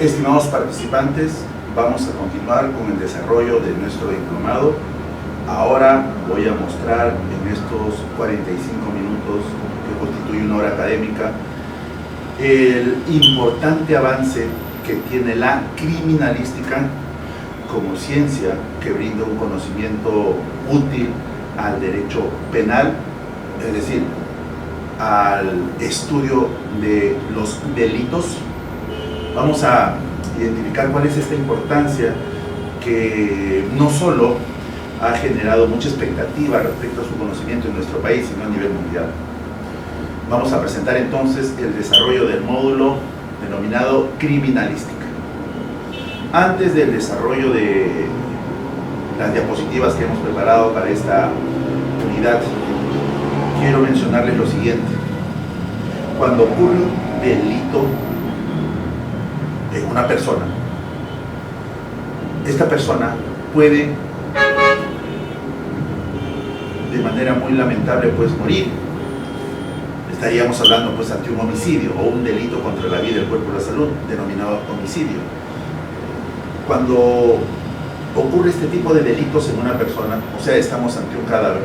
Estimados participantes, vamos a continuar con el desarrollo de nuestro diplomado. Ahora voy a mostrar en estos 45 minutos que constituye una hora académica el importante avance que tiene la criminalística como ciencia que brinda un conocimiento útil al derecho penal, es decir, al estudio de los delitos. Vamos a identificar cuál es esta importancia que no solo ha generado mucha expectativa respecto a su conocimiento en nuestro país, sino a nivel mundial. Vamos a presentar entonces el desarrollo del módulo denominado criminalística. Antes del desarrollo de las diapositivas que hemos preparado para esta unidad, quiero mencionarles lo siguiente. Cuando ocurre un delito en una persona, esta persona puede de manera muy lamentable pues morir. Estaríamos hablando pues ante un homicidio o un delito contra la vida, el cuerpo y la salud, denominado homicidio. Cuando ocurre este tipo de delitos en una persona, o sea, estamos ante un cadáver,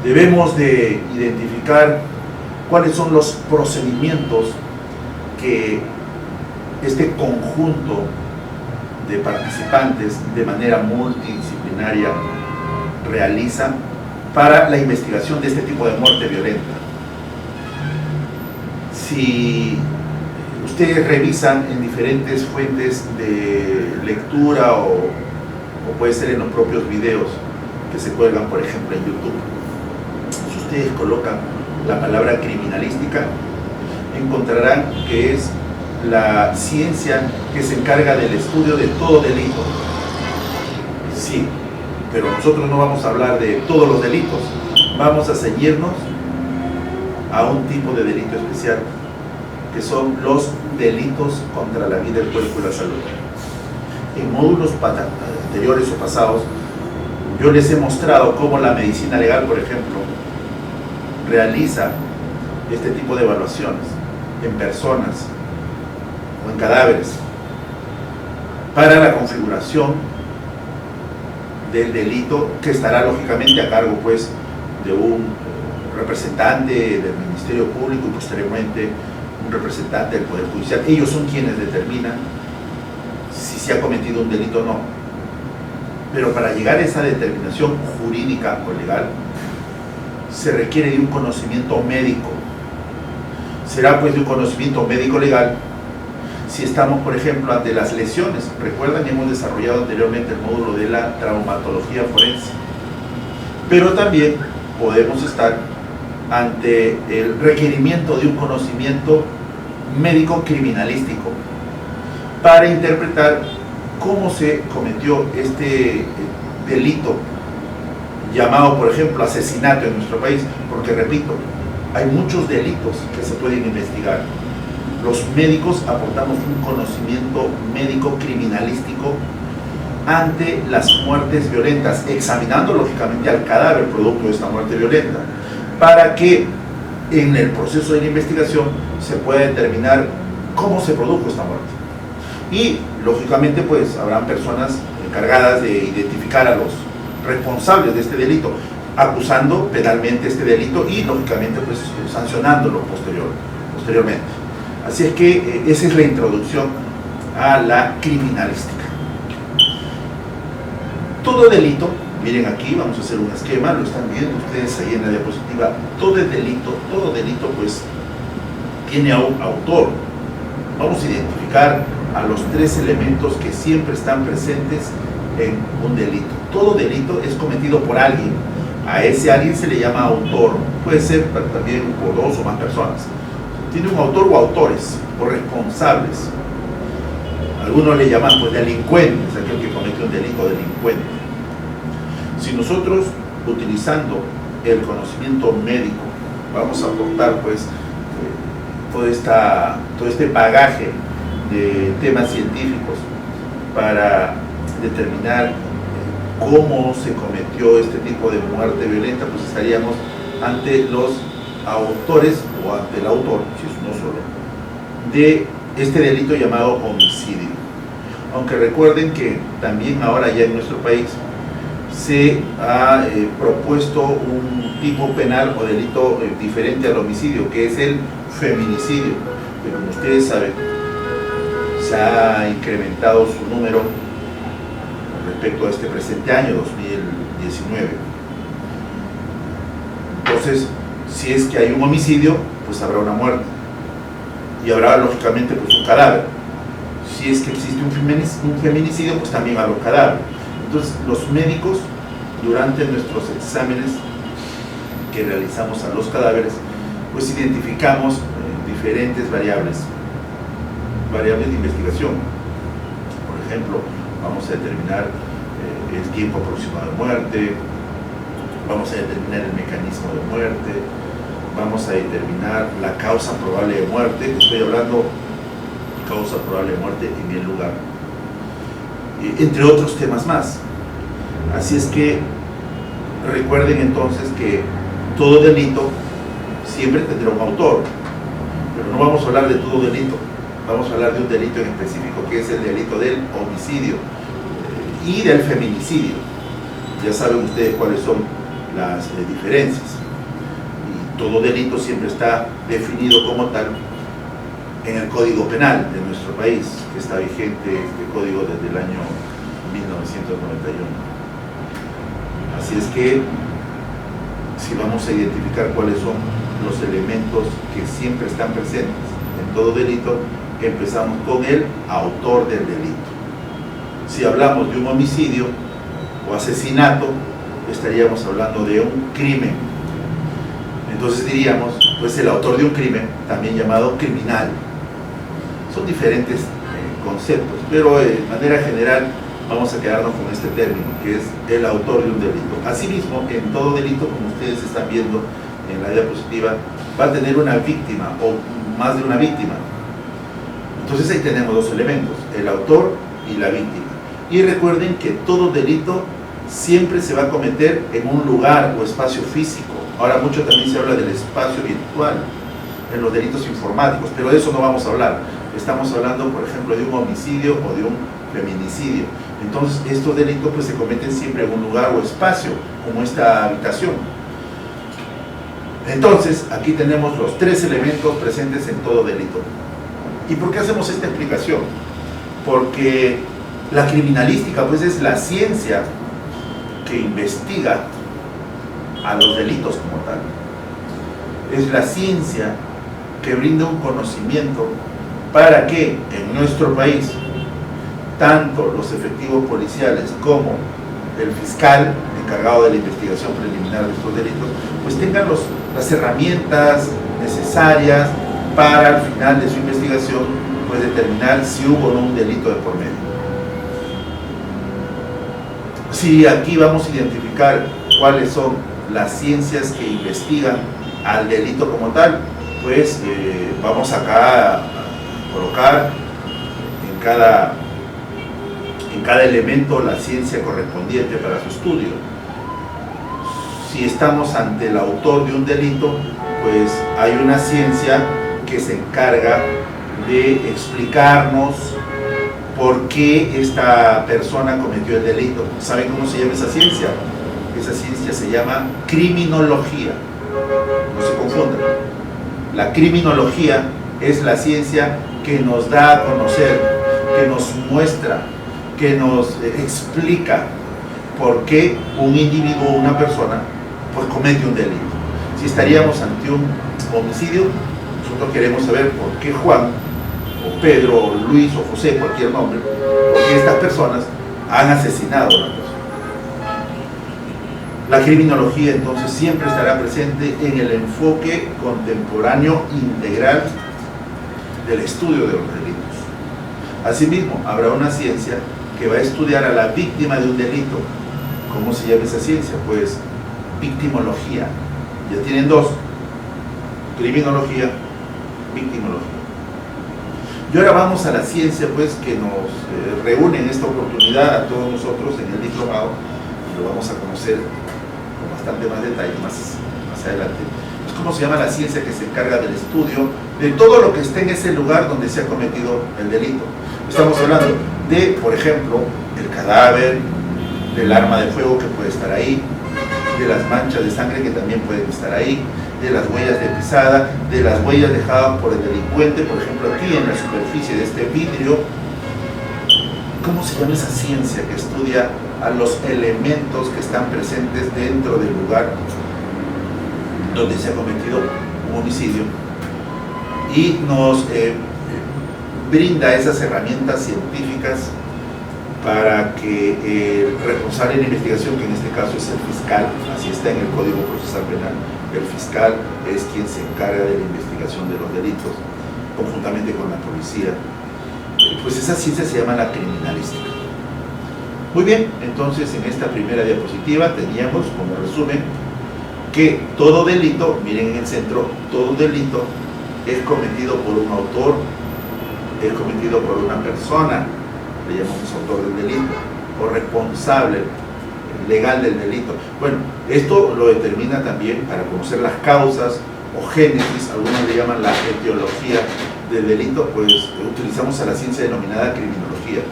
debemos de identificar cuáles son los procedimientos que este conjunto de participantes de manera multidisciplinaria realiza para la investigación de este tipo de muerte violenta. Si ustedes revisan en diferentes fuentes de lectura o puede ser en los propios videos que se cuelgan, por ejemplo, en YouTube, si ustedes colocan la palabra criminalística, encontrarán que es la ciencia que se encarga del estudio de todo delito. Sí, pero nosotros no vamos a hablar de todos los delitos, vamos a ceñirnos a un tipo de delito especial, que son los delitos contra la vida, el cuerpo y la salud. En módulos anteriores o pasados, yo les he mostrado cómo la medicina legal, por ejemplo, realiza este tipo de evaluaciones en personas o en cadáveres para la configuración del delito, que estará lógicamente a cargo pues de un representante del Ministerio Público y posteriormente un representante del Poder Judicial. Ellos son quienes determinan si se ha cometido un delito o no. Pero para llegar a esa determinación jurídica o legal se requiere de un conocimiento médico. Será pues de un conocimiento médico legal si estamos, por ejemplo, ante las lesiones. Recuerdan, hemos desarrollado anteriormente el módulo de la traumatología forense. Pero también podemos estar ante el requerimiento de un conocimiento médico criminalístico para interpretar cómo se cometió este delito llamado, por ejemplo, asesinato en nuestro país, porque repito, hay muchos delitos que se pueden investigar. Los médicos aportamos un conocimiento médico criminalístico ante las muertes violentas, examinando lógicamente al cadáver producto de esta muerte violenta, para que en el proceso de la investigación se pueda determinar cómo se produjo esta muerte. Y lógicamente pues habrán personas encargadas de identificar a los responsables de este delito, acusando penalmente este delito y lógicamente pues sancionándolo posteriormente. Así es que esa es la introducción a la criminalística. Todo delito, miren aquí, vamos a hacer un esquema, lo están viendo ustedes ahí en la diapositiva, todo delito pues tiene a un autor. Vamos a identificar a los tres elementos que siempre están presentes en un delito. Todo delito es cometido por alguien. A ese alguien se le llama autor. Puede ser también por dos o más personas. Tiene un autor o autores, o responsables. Algunos le llaman pues delincuentes, aquel que comete un delito, delincuente. Si nosotros, utilizando el conocimiento médico, vamos a aportar pues todo este bagaje de temas científicos para determinar cómo se cometió este tipo de muerte violenta, pues estaríamos ante los autores o ante el autor, si es uno solo, de este delito llamado homicidio. Aunque recuerden que también ahora ya en nuestro país se ha propuesto un tipo penal o delito diferente al homicidio, que es el feminicidio, que como ustedes saben se ha incrementado su número respecto a este presente año 2019. Entonces, si es que hay un homicidio, pues habrá una muerte y habrá lógicamente pues un cadáver. Si es que existe un feminicidio, pues también habrá un cadáver. Entonces, los médicos, durante nuestros exámenes que realizamos a los cadáveres, pues identificamos diferentes variables de investigación. Por ejemplo, vamos a determinar el tiempo aproximado de muerte, vamos a determinar el mecanismo de muerte, vamos a determinar la causa probable de muerte. Estoy hablando de causa probable de muerte en el lugar, entre otros temas más. Así es que recuerden entonces que todo delito siempre tendrá un autor, pero no vamos a hablar de todo delito, vamos a hablar de un delito en específico, que es el delito del homicidio y del feminicidio. Ya saben ustedes cuáles son las diferencias, y todo delito siempre está definido como tal en el Código Penal de nuestro país, que está vigente este código desde el año 1991. Así es que, si vamos a identificar cuáles son los elementos que siempre están presentes en todo delito, empezamos con el autor del delito. Si hablamos de un homicidio o asesinato, estaríamos hablando de un crimen. Entonces diríamos, pues el autor de un crimen, también llamado criminal. Son diferentes conceptos, pero de manera general vamos a quedarnos con este término, que es el autor de un delito. Asimismo, en todo delito, como ustedes están viendo en la diapositiva, va a tener una víctima o más de una víctima. Entonces ahí tenemos dos elementos, el autor y la víctima. Y recuerden que todo delito siempre se va a cometer en un lugar o espacio físico. Ahora mucho también se habla del espacio virtual en los delitos informáticos, pero de eso no vamos a hablar. Estamos hablando, por ejemplo, de un homicidio o de un feminicidio. Entonces estos delitos pues se cometen siempre en un lugar o espacio, como esta habitación. Entonces aquí tenemos los tres elementos presentes en todo delito. ¿Y por qué hacemos esta explicación? Porque la criminalística pues es la ciencia que investiga a los delitos como tal. Es la ciencia que brinda un conocimiento para que en nuestro país tanto los efectivos policiales como el fiscal encargado de la investigación preliminar de estos delitos pues tengan las herramientas necesarias para al final de su investigación pues determinar si hubo o no un delito de por medio. Si aquí vamos a identificar cuáles son las ciencias que investigan al delito como tal, pues vamos acá a colocar en cada elemento la ciencia correspondiente para su estudio. Si estamos ante el autor de un delito, pues hay una ciencia que se encarga de explicarnos por qué esta persona cometió el delito. ¿Saben cómo se llama esa ciencia? Esa ciencia se llama criminología. No se confundan. La criminología es la ciencia que nos da a conocer, que nos muestra, que nos explica por qué un individuo o una persona pues comete un delito. Si estaríamos ante un homicidio, nosotros queremos saber por qué Juan, o Pedro, o Luis, o José, cualquier nombre, por qué estas personas han asesinado a una persona. La criminología entonces siempre estará presente en el enfoque contemporáneo integral del estudio de los delitos. Asimismo, habrá una ciencia que va a estudiar a la víctima de un delito. ¿Cómo se llama esa ciencia? Pues victimología. Ya tienen dos: criminología, victimología. Y ahora vamos a la ciencia pues que nos reúne en esta oportunidad a todos nosotros en el diplomado, y lo vamos a conocer con bastante más detalle más adelante, ¿Cómo se llama la ciencia que se encarga del estudio de todo lo que esté en ese lugar donde se ha cometido el delito? Estamos hablando de, por ejemplo, el cadáver, del arma de fuego que puede estar ahí, de las manchas de sangre que también pueden estar ahí, de las huellas de pisada, de las huellas dejadas por el delincuente, por ejemplo aquí en la superficie de este vidrio. ¿Cómo se llama esa ciencia que estudia a los elementos que están presentes dentro del lugar donde se ha cometido un homicidio? Y nos brinda esas herramientas científicas para que el responsable de la investigación, que en este caso es el fiscal, así está en el Código Procesal Penal, el fiscal es quien se encarga de la investigación de los delitos, conjuntamente con la policía. Pues esa ciencia se llama la criminalística. Muy bien, entonces en esta primera diapositiva teníamos como resumen que todo delito, miren en el centro, todo delito es cometido por un autor, es cometido por una persona, le llamamos autor del delito, o responsable legal del delito. Bueno, esto lo determina también para conocer las causas o génesis, algunos le llaman la etiología del delito, pues utilizamos a la ciencia denominada criminología.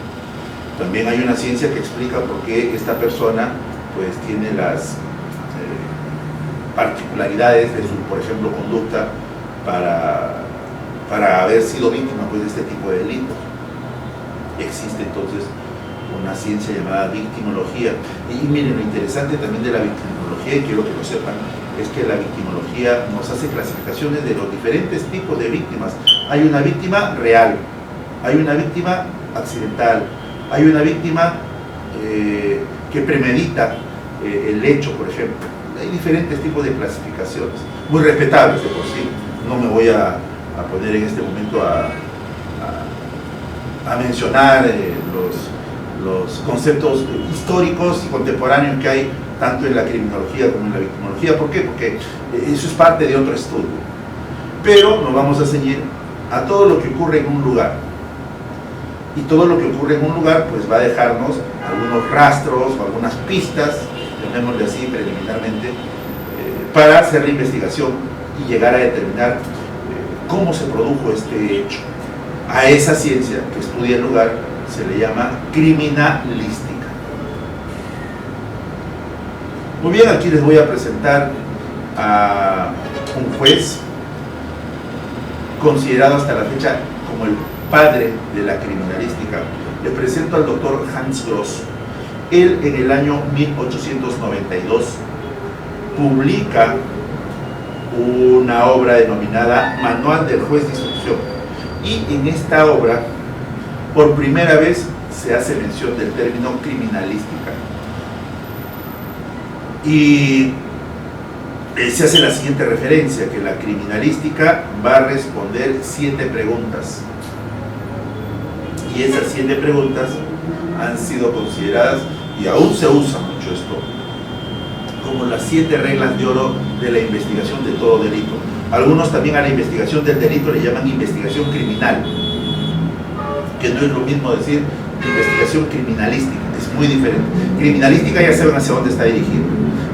También hay una ciencia que explica por qué esta persona pues tiene las particularidades de su, por ejemplo, conducta para haber sido víctima pues, de este tipo de delitos. Existe entonces una ciencia llamada victimología. Y miren, lo interesante también de la victimología, y quiero que lo sepan, es que la victimología nos hace clasificaciones de los diferentes tipos de víctimas. Hay una víctima real, hay una víctima accidental, hay una víctima que premedita el hecho, por ejemplo. Hay diferentes tipos de clasificaciones, muy respetables de por sí. No me voy a poner en este momento a mencionar los conceptos históricos y contemporáneos que hay tanto en la criminología como en la victimología. ¿Por qué? Porque eso es parte de otro estudio. Pero nos vamos a ceñir a todo lo que ocurre en un lugar. Y todo lo que ocurre en un lugar pues va a dejarnos algunos rastros o algunas pistas, llamémosle así preliminarmente, para hacer la investigación y llegar a determinar cómo se produjo este hecho. A esa ciencia que estudia el lugar se le llama criminalística. Muy bien, aquí les voy a presentar a un juez considerado hasta la fecha como el padre de la criminalística. Le presento al doctor Hans Gross. Él en el año 1892 publica una obra denominada Manual del Juez de Instrucción, y en esta obra por primera vez se hace mención del término criminalística y se hace la siguiente referencia, que la criminalística va a responder 7 preguntas, y esas 7 preguntas han sido consideradas, y aún se usa mucho esto, como las 7 reglas de oro de la investigación de todo delito. Algunos también a la investigación del delito le llaman investigación criminal, que no es lo mismo decir investigación criminalística, es muy diferente. Criminalística ya saben hacia dónde está dirigido,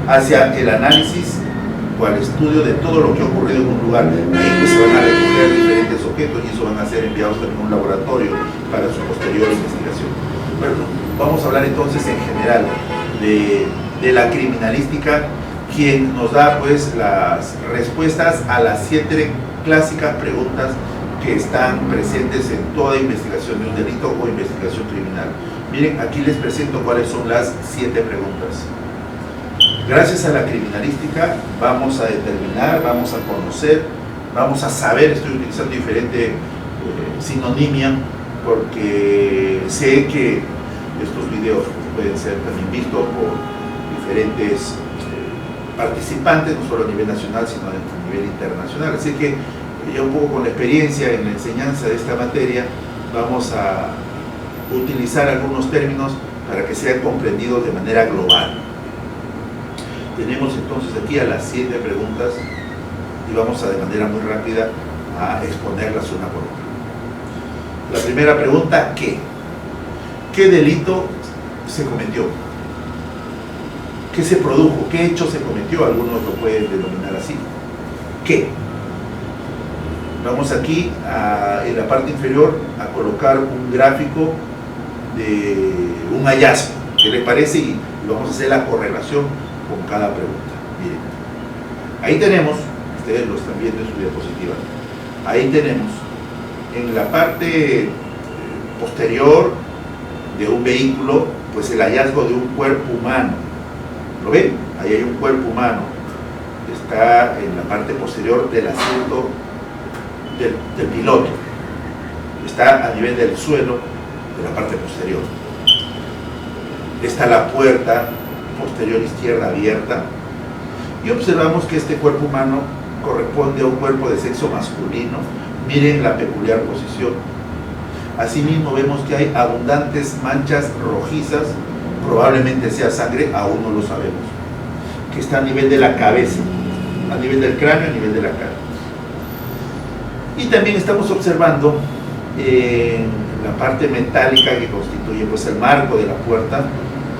hacia el análisis o al estudio de todo lo que ha ocurrido en un lugar. Ahí pues se van a recoger diferentes objetos y eso van a ser enviados también a un laboratorio para su posterior investigación. Bueno, vamos a hablar entonces en general de la criminalística, quien nos da pues las respuestas a las 7 clásicas preguntas que están presentes en toda investigación de un delito o investigación criminal. Miren, aquí les presento cuáles son las 7 preguntas. Gracias a la criminalística vamos a determinar, vamos a conocer, vamos a saber, estoy utilizando diferente sinonimia porque sé que estos videos pueden ser también vistos por diferentes participantes, no solo a nivel nacional, sino a nivel internacional. Así que ya un poco con la experiencia en la enseñanza de esta materia, vamos a utilizar algunos términos para que sean comprendidos de manera global. Tenemos entonces aquí a las 7 preguntas y vamos a de manera muy rápida a exponerlas una por una. La primera pregunta, ¿qué? ¿Qué delito se cometió? ¿Qué se produjo? ¿Qué hecho se cometió? Algunos lo pueden denominar así. ¿Qué? Vamos aquí en la parte inferior a colocar un gráfico de un hallazgo. ¿Qué les parece? Y vamos a hacer la correlación con cada pregunta. Miren, ahí tenemos, ustedes lo están viendo en su diapositiva, ahí tenemos en la parte posterior de un vehículo, pues el hallazgo de un cuerpo humano. ¿Lo ven? Ahí hay un cuerpo humano. Está en la parte posterior del asiento del piloto. Está a nivel del suelo de la parte posterior. Está la puerta posterior izquierda abierta. Y observamos que este cuerpo humano corresponde a un cuerpo de sexo masculino. Miren la peculiar posición. Asimismo vemos que hay abundantes manchas rojizas, probablemente sea sangre, aún no lo sabemos, que está a nivel de la cabeza, a nivel del cráneo, a nivel de la cara. Y también estamos observando en la parte metálica que constituye pues el marco de la puerta,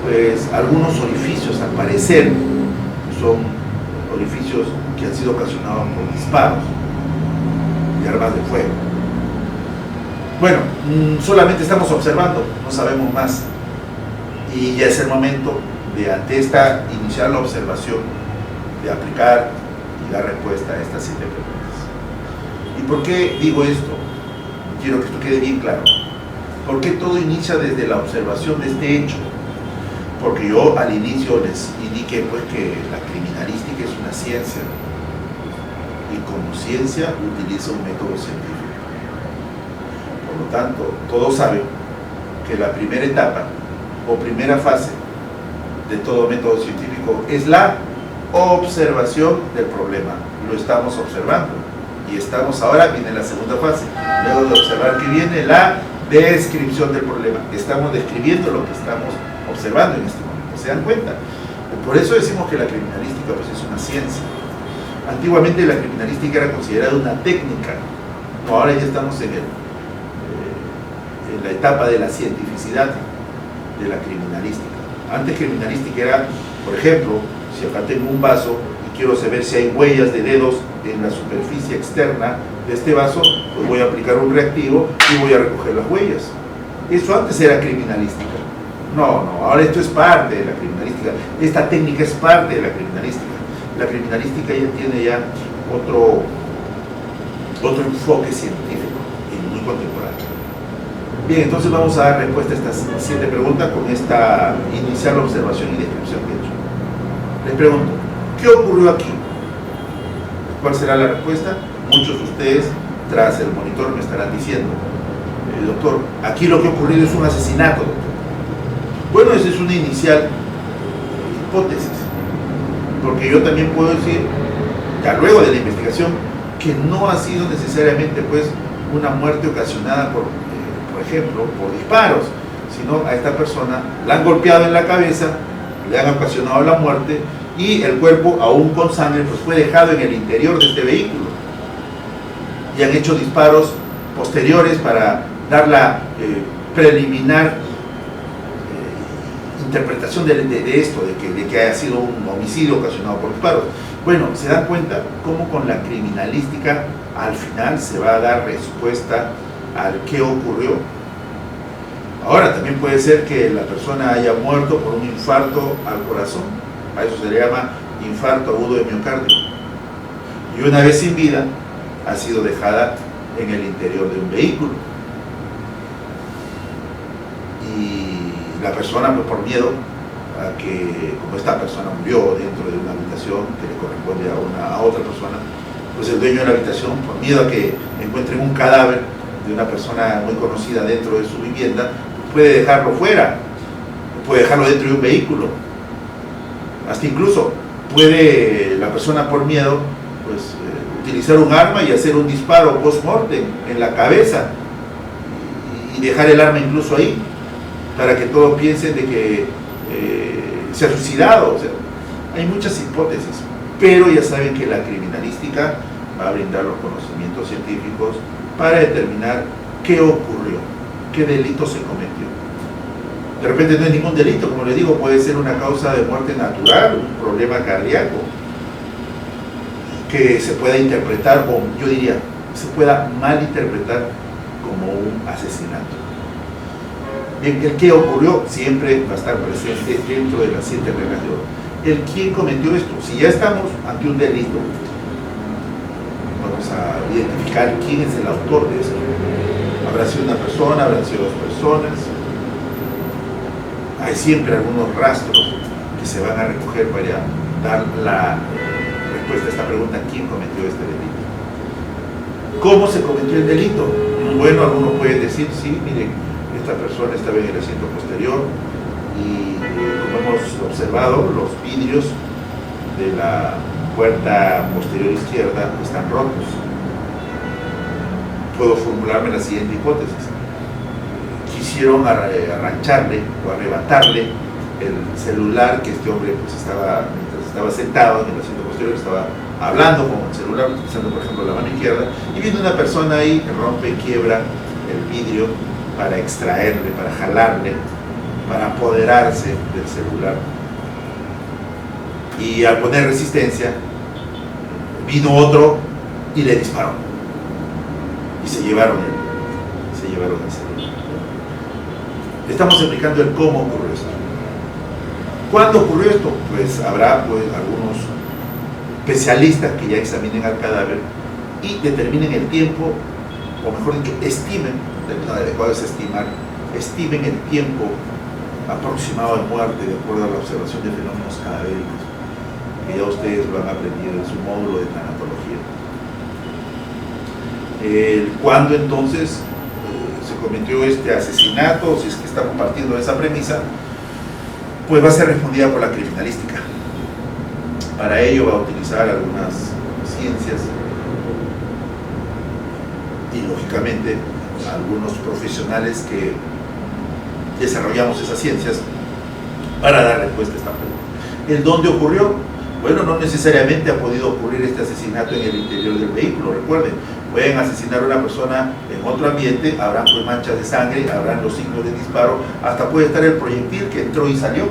pues algunos orificios, al parecer, son orificios que han sido ocasionados por disparos de armas de fuego. Bueno, solamente estamos observando, no sabemos más. Y ya es el momento de, ante esta, iniciar la observación, de aplicar y dar respuesta a estas 7 preguntas. ¿Y por qué digo esto? Quiero que esto quede bien claro. ¿Por qué todo inicia desde la observación de este hecho? Porque yo al inicio les indiqué pues que la criminalística es una ciencia y como ciencia utiliza un método científico. Por lo tanto, todos saben que la primera etapa o primera fase de todo método científico es la observación del problema. Lo estamos observando y estamos ahora, viene la segunda fase. Luego de observar que viene la descripción del problema. Estamos describiendo lo que estamos observando en este momento. ¿Se dan cuenta? Por eso decimos que la criminalística pues, es una ciencia. Antiguamente la criminalística era considerada una técnica. No, ahora ya estamos en la etapa de la cientificidad de la criminalística. Antes criminalística era, por ejemplo, si acá tengo un vaso y quiero saber si hay huellas de dedos en la superficie externa de este vaso, pues voy a aplicar un reactivo y voy a recoger las huellas. Eso antes era criminalística. No, ahora esto es parte de la criminalística. Esta técnica es parte de la criminalística. La criminalística ya tiene ya otro enfoque científico y muy contemporáneo. Bien, entonces vamos a dar respuesta a estas 7 preguntas con esta inicial observación y descripción que he hecho. Les pregunto, ¿qué ocurrió aquí? ¿Cuál será la respuesta? Muchos de ustedes, tras el monitor, me estarán diciendo, doctor, aquí lo que ha ocurrido es un asesinato, doctor. Bueno, esa es una inicial hipótesis, porque yo también puedo decir, ya luego de la investigación, que no ha sido necesariamente pues una muerte ocasionada por ejemplo, por disparos, sino a esta persona la han golpeado en la cabeza, le han ocasionado la muerte y el cuerpo, aún con sangre, pues fue dejado en el interior de este vehículo y han hecho disparos posteriores para dar la preliminar interpretación de esto, de que haya sido un homicidio ocasionado por disparos. Bueno, se dan cuenta cómo con la criminalística al final se va a dar respuesta al qué ocurrió. Ahora también puede ser que la persona haya muerto por un infarto al corazón, a eso se le llama infarto agudo de miocardio, y una vez sin vida ha sido dejada en el interior de un vehículo y la persona pues por miedo a que, como esta persona murió dentro de una habitación que le corresponde a otra persona, pues el dueño de la habitación, por miedo a que encuentren un cadáver de una persona muy conocida dentro de su vivienda, puede dejarlo fuera, puede dejarlo dentro de un vehículo, hasta incluso puede la persona por miedo pues utilizar un arma y hacer un disparo post-mortem en la cabeza y dejar el arma incluso ahí para que todos piensen de que se ha suicidado. O sea, hay muchas hipótesis, pero ya saben que la criminalística va a brindar los conocimientos científicos para determinar qué ocurrió, qué delito se cometió. De repente no es ningún delito, como les digo, puede ser una causa de muerte natural, un problema cardíaco. que se pueda interpretar, o yo diría, se pueda malinterpretar como un asesinato. Bien, el qué ocurrió siempre va a estar presente dentro de las 7 reglas de oro. El quién cometió esto, si ya estamos ante un delito, vamos a identificar quién es el autor de esto. Habrá sido una persona, habrán sido 2 personas. Hay siempre algunos rastros que se van a recoger para dar la respuesta a esta pregunta: ¿quién cometió este delito? ¿Cómo se cometió el delito? Bueno, algunos pueden decir, sí, miren, esta persona estaba en el asiento posterior y como hemos observado, los vidrios de la puerta posterior izquierda están rotos. Puedo formularme la siguiente hipótesis: quisieron arrancharle o arrebatarle el celular que este hombre pues mientras estaba sentado en el asiento posterior, estaba hablando con el celular, utilizando por ejemplo la mano izquierda, y viene una persona ahí que rompe y quiebra el vidrio para extraerle, para jalarle, para apoderarse del celular. Y al poner resistencia, vino otro y le disparó. Y se llevaron el celular. Estamos explicando el cómo ocurrió esto. ¿Cuándo ocurrió esto? Pues habrá algunos especialistas que ya examinen al cadáver y determinen el tiempo, o mejor dicho, estimen, lo adecuado es estimar, estimen el tiempo aproximado de muerte de acuerdo a la observación de fenómenos cadavéricos, que ya ustedes lo han aprendido en su módulo de tanatología. ¿Cuándo entonces se cometió este asesinato? Si es que estamos partiendo de esa premisa, pues va a ser respondida por la criminalística. Para ello va a utilizar algunas ciencias y lógicamente algunos profesionales que desarrollamos esas ciencias para dar respuesta a esta pregunta. ¿El dónde ocurrió? Bueno, no necesariamente ha podido ocurrir este asesinato en el interior del vehículo. Recuerden, pueden asesinar a una persona en otro ambiente, habrán pues manchas de sangre, habrán los signos de disparo, hasta puede estar el proyectil que entró y salió,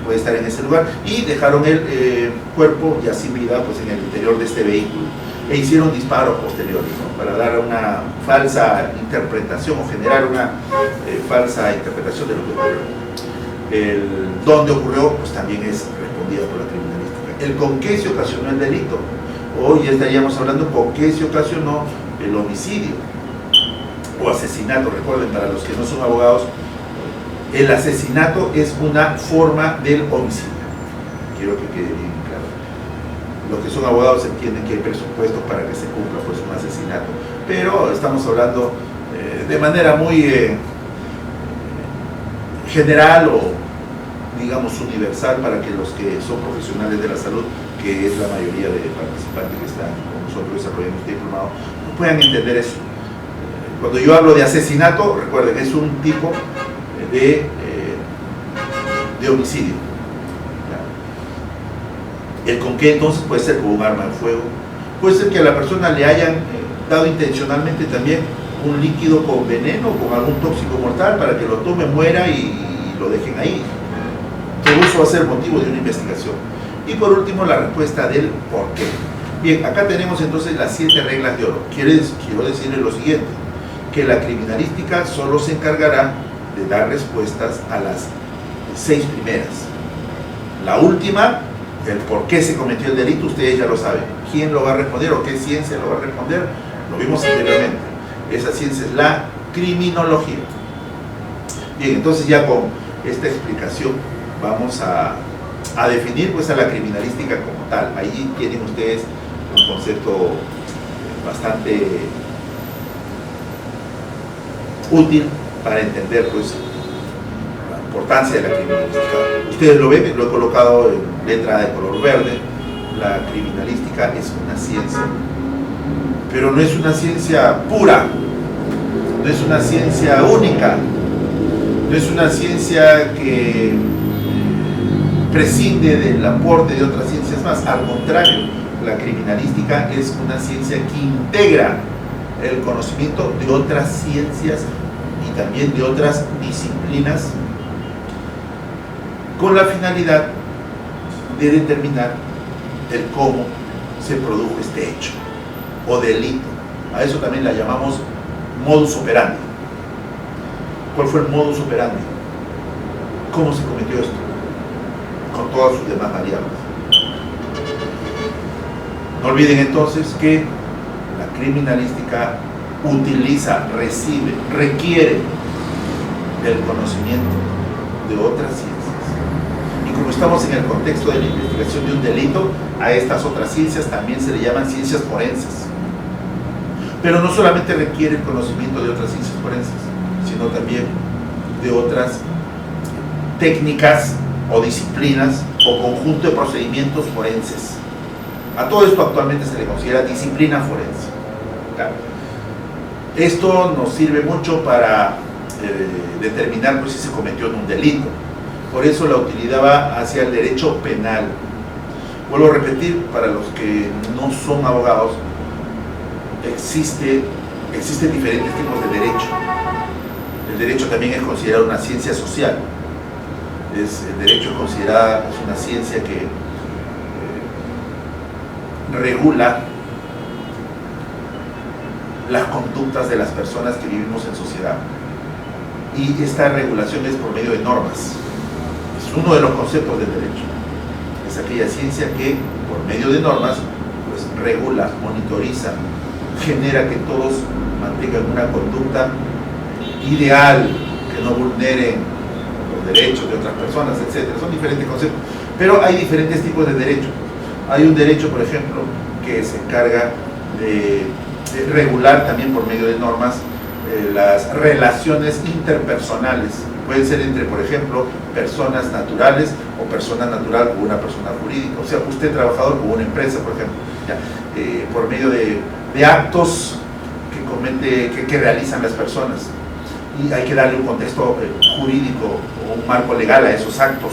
puede estar en ese lugar, y dejaron el cuerpo ya sin vida pues en el interior de este vehículo, e hicieron disparos posteriores, ¿no? Para dar una falsa interpretación o generar una falsa interpretación de lo que ocurrió. El dónde ocurrió pues también es respondida por la criminalística. El con qué se ocasionó el delito. Hoy ya estaríamos hablando con qué se ocasionó el homicidio o asesinato. Recuerden, para los que no son abogados, el asesinato es una forma del homicidio. Quiero que quede bien claro. Los que son abogados entienden que hay presupuestos para que se cumpla pues un asesinato, pero estamos hablando de manera muy general o digamos universal, para que los que son profesionales de la salud, que es la mayoría de participantes que están con nosotros desarrollando este diplomado, puedan entender eso. Cuando yo hablo de asesinato, recuerden, es un tipo de homicidio. El con qué entonces puede ser con un arma de fuego, puede ser que a la persona le hayan dado intencionalmente también un líquido con veneno, con algún tóxico mortal, para que lo tome, muera y lo dejen ahí. Todo eso va a ser motivo de una investigación. Y por último, la respuesta del por qué. Bien, acá tenemos entonces las 7 reglas de oro. Quiero decirles lo siguiente, que la criminalística solo se encargará de dar respuestas a las 6 primeras. La última, el por qué se cometió el delito, ustedes ya lo saben. ¿Quién lo va a responder o qué ciencia lo va a responder? Lo vimos anteriormente. Esa ciencia es la criminología. Bien, entonces ya con esta explicación vamos a definir pues a la criminalística como tal. Ahí tienen ustedes un concepto bastante útil para entender pues la importancia de la criminalística. Ustedes lo ven, lo he colocado en letra de color verde. La criminalística es una ciencia, pero no es una ciencia pura, no es una ciencia única, no es una ciencia que prescinde del aporte de otras ciencias más. Al contrario, la criminalística es una ciencia que integra el conocimiento de otras ciencias y también de otras disciplinas con la finalidad de determinar el cómo se produjo este hecho o delito. A eso también la llamamos modus operandi. ¿Cuál fue el modus operandi? ¿Cómo se cometió esto? Con todas sus demás variables. No olviden entonces que la criminalística utiliza, recibe, requiere del conocimiento de otras ciencias. Y como estamos en el contexto de la investigación de un delito, a estas otras ciencias también se le llaman ciencias forenses. Pero no solamente requiere el conocimiento de otras ciencias forenses, sino también de otras técnicas o disciplinas o conjunto de procedimientos forenses. A todo esto actualmente se le considera disciplina forense. Claro. Esto nos sirve mucho para determinar pues, si se cometió en un delito. Por eso la utilidad va hacia el derecho penal. Vuelvo a repetir, para los que no son abogados, existen diferentes tipos de derecho. El derecho también es considerado una ciencia social. El derecho es una ciencia que regula las conductas de las personas que vivimos en sociedad. Y esta regulación es por medio de normas. Es uno de los conceptos del derecho. Es aquella ciencia que, por medio de normas, pues regula, monitoriza, genera que todos mantengan una conducta ideal, que no vulneren los derechos de otras personas, etc. Son diferentes conceptos. Pero hay diferentes tipos de derechos. Hay un derecho, por ejemplo, que se encarga de regular también por medio de normas las relaciones interpersonales. Pueden ser entre, por ejemplo, personas naturales o persona natural con una persona jurídica. O sea, usted trabajador con una empresa, por ejemplo, ¿ya? Por medio de actos que realizan las personas. Y hay que darle un contexto jurídico o un marco legal a esos actos.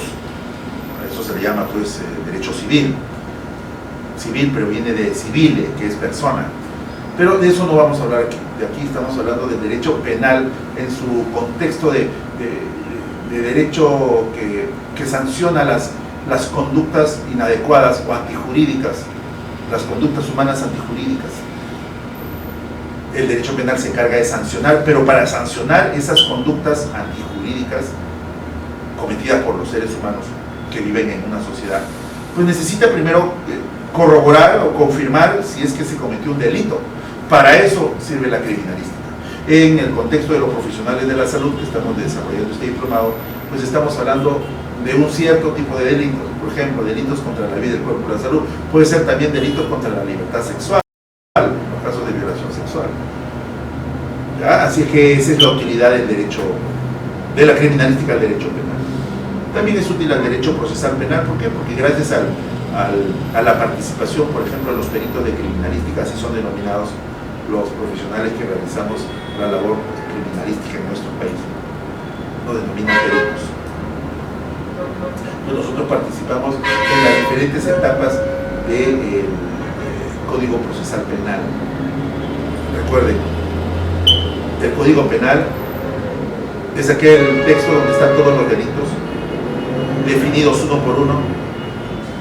A eso se le llama, pues, derecho civil. Civil, pero viene de civile, que es persona. Pero de eso no vamos a hablar aquí. De aquí estamos hablando del derecho penal en su contexto de derecho que sanciona las conductas inadecuadas o antijurídicas, las conductas humanas antijurídicas. El derecho penal se encarga de sancionar, pero para sancionar esas conductas antijurídicas cometidas por los seres humanos que viven en una sociedad, pues necesita primero corroborar o confirmar si es que se cometió un delito. Para eso sirve la criminalística. En el contexto de los profesionales de la salud que estamos desarrollando este diplomado, pues estamos hablando de un cierto tipo de delitos. Por ejemplo, delitos contra la vida, el cuerpo y la salud. Puede ser también delitos contra la libertad sexual, en los casos de violación sexual. ¿Ya? Así es que esa es la utilidad del derecho, de la criminalística al derecho penal. También es útil al derecho procesal penal. ¿Por qué? Porque gracias a la participación, por ejemplo, de los peritos de criminalística, así son denominados los profesionales que realizamos la labor criminalística en nuestro país, nos denominan peritos. Nosotros participamos en las diferentes etapas del Código Procesal Penal. Recuerden, el Código Penal es aquel texto donde están todos los delitos definidos uno por uno,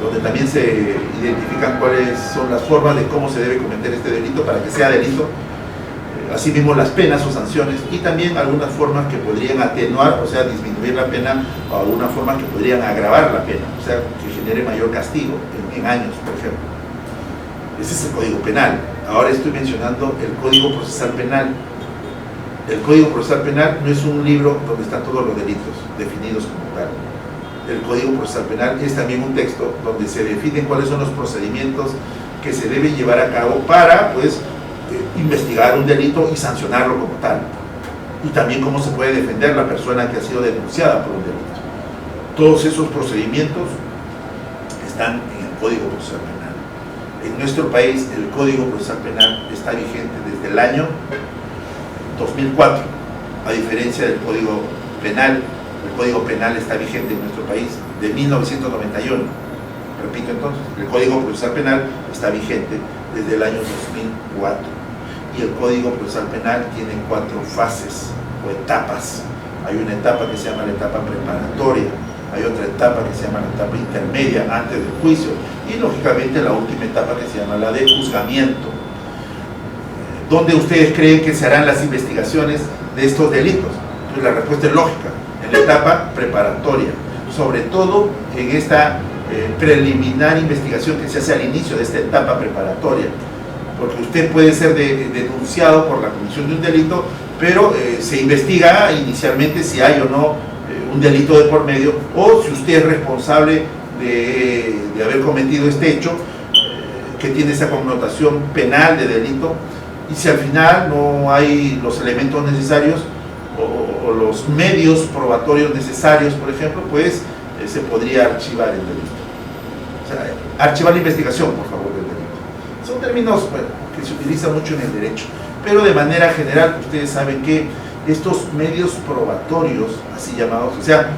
donde también se identifican cuáles son las formas de cómo se debe cometer este delito para que sea delito, asimismo las penas o sanciones, y también algunas formas que podrían atenuar, o sea, disminuir la pena, o algunas formas que podrían agravar la pena, o sea, que genere mayor castigo en años, por ejemplo. Ese es el Código Penal. Ahora estoy mencionando el Código Procesal Penal. El Código Procesal Penal no es un libro donde están todos los delitos definidos como tal. El Código Procesal Penal es también un texto donde se definen cuáles son los procedimientos que se deben llevar a cabo para, pues, investigar un delito y sancionarlo como tal. Y también cómo se puede defender la persona que ha sido denunciada por un delito. Todos esos procedimientos están en el Código Procesal Penal. En nuestro país, el Código Procesal Penal está vigente desde el año 2004, a diferencia del Código Penal. El Código Penal está vigente en nuestro país de 1991. Repito entonces, el Código Procesal Penal está vigente desde el año 2004. Y el Código Procesal Penal tiene 4 fases o etapas. Hay una etapa que se llama la etapa preparatoria, hay otra etapa que se llama la etapa intermedia antes del juicio y lógicamente la última etapa que se llama la de juzgamiento. ¿Dónde ustedes creen que se harán las investigaciones de estos delitos? Pues la respuesta es lógica, en la etapa preparatoria, sobre todo en esta preliminar investigación que se hace al inicio de esta etapa preparatoria, porque usted puede ser denunciado por la comisión de un delito, pero se investiga inicialmente si hay o no un delito de por medio, o si usted es responsable de haber cometido este hecho, que tiene esa connotación penal de delito, y si al final no hay los elementos necesarios o los medios probatorios necesarios, por ejemplo, pues se podría archivar el delito. O sea, archivar la investigación, por favor, del delito. Son términos que se utilizan mucho en el derecho, pero de manera general ustedes saben que estos medios probatorios, así llamados, o sea,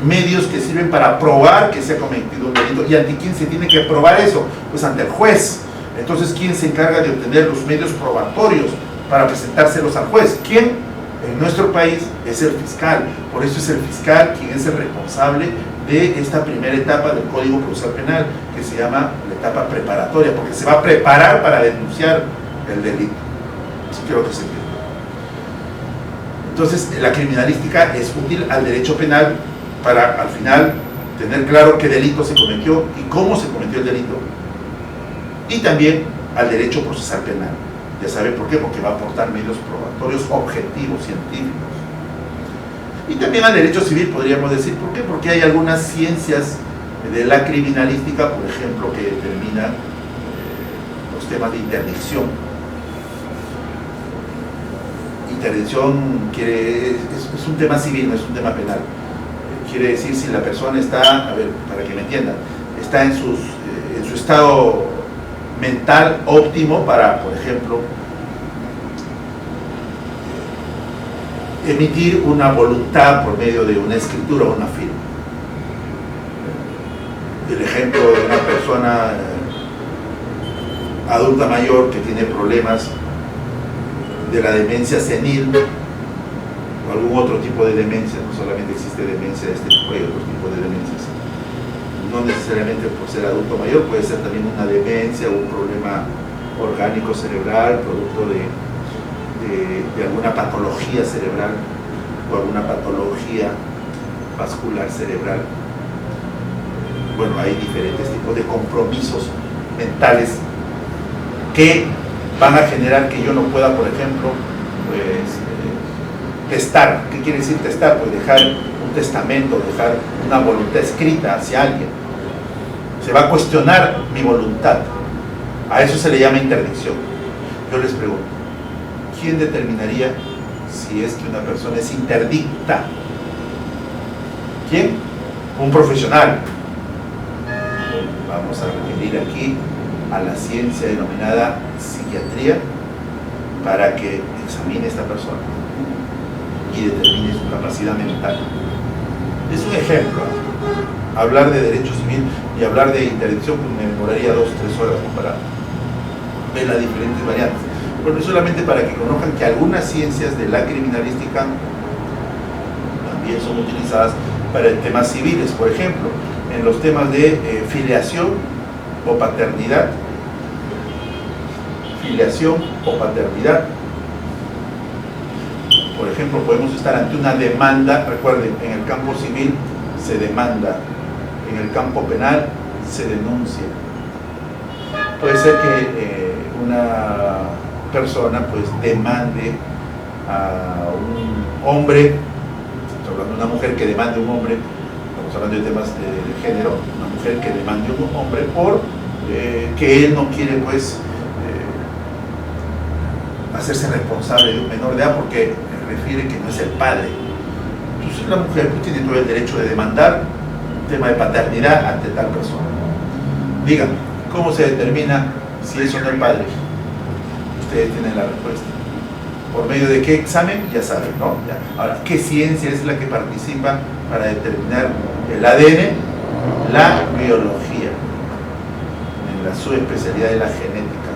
medios que sirven para probar que se ha cometido un delito. ¿Y ante quién se tiene que probar eso? Pues ante el juez. Entonces, ¿quién se encarga de obtener los medios probatorios para presentárselos al juez? ¿Quién? En nuestro país es el fiscal. Por eso es el fiscal quien es el responsable de esta primera etapa del Código Procesal Penal, que se llama la etapa preparatoria, porque se va a preparar para denunciar el delito. Así quiero que se entienda. Entonces, la criminalística es útil al derecho penal para, al final, tener claro qué delito se cometió y cómo se cometió el delito. Y también al derecho procesal penal. Ya saben por qué, porque va a aportar medios probatorios objetivos, científicos. Y también al derecho civil, podríamos decir, ¿por qué? Porque hay algunas ciencias de la criminalística, por ejemplo, que determinan los temas de interdicción. Interdicción es un tema civil, no es un tema penal. Quiere decir si la persona está, a ver, para que me entiendan, está en su estado mental óptimo para, por ejemplo, emitir una voluntad por medio de una escritura o una firma. El ejemplo de una persona adulta mayor que tiene problemas de la demencia senil o algún otro tipo de demencia, no solamente existe demencia de este tipo, hay otros tipos de demencias. No necesariamente por ser adulto mayor, puede ser también una demencia o un problema orgánico cerebral, producto de alguna patología cerebral o alguna patología vascular cerebral. Bueno, hay diferentes tipos de compromisos mentales que van a generar que yo no pueda, por ejemplo, pues, testar. ¿Qué quiere decir testar? Pues dejar un testamento, dejar una voluntad escrita hacia alguien. Se va a cuestionar mi voluntad. A eso se le llama interdicción. Yo les pregunto, ¿quién determinaría si es que una persona es interdicta? ¿Quién? Un profesional. Vamos a referir aquí a la ciencia denominada psiquiatría para que examine a esta persona y determine su capacidad mental. Es un ejemplo. Hablar de derecho civil y hablar de interdicción pues me demoraría 2 o 3 horas para ver las diferentes variantes. Bueno, solamente para que conozcan que algunas ciencias de la criminalística también son utilizadas para temas civiles, por ejemplo, en los temas de filiación o paternidad. Filiación o paternidad. Por ejemplo, podemos estar ante una demanda. Recuerden, en el campo civil se demanda, en el campo penal se denuncia. Puede ser que una persona pues demande a un hombre, estamos hablando de una mujer que demande a un hombre, estamos hablando de temas de género, una mujer que demande a un hombre por que él no quiere pues hacerse responsable de un menor de edad porque refiere que no es el padre. Entonces la mujer pues, tiene todo el derecho de demandar un tema de paternidad ante tal persona. Díganme, ¿cómo se determina si es o no el padre? Ustedes tienen la respuesta. ¿Por medio de qué examen? Ya saben, ¿no? Ya. Ahora, ¿qué ciencia es la que participa para determinar el ADN? La biología, en la subespecialidad de la genética.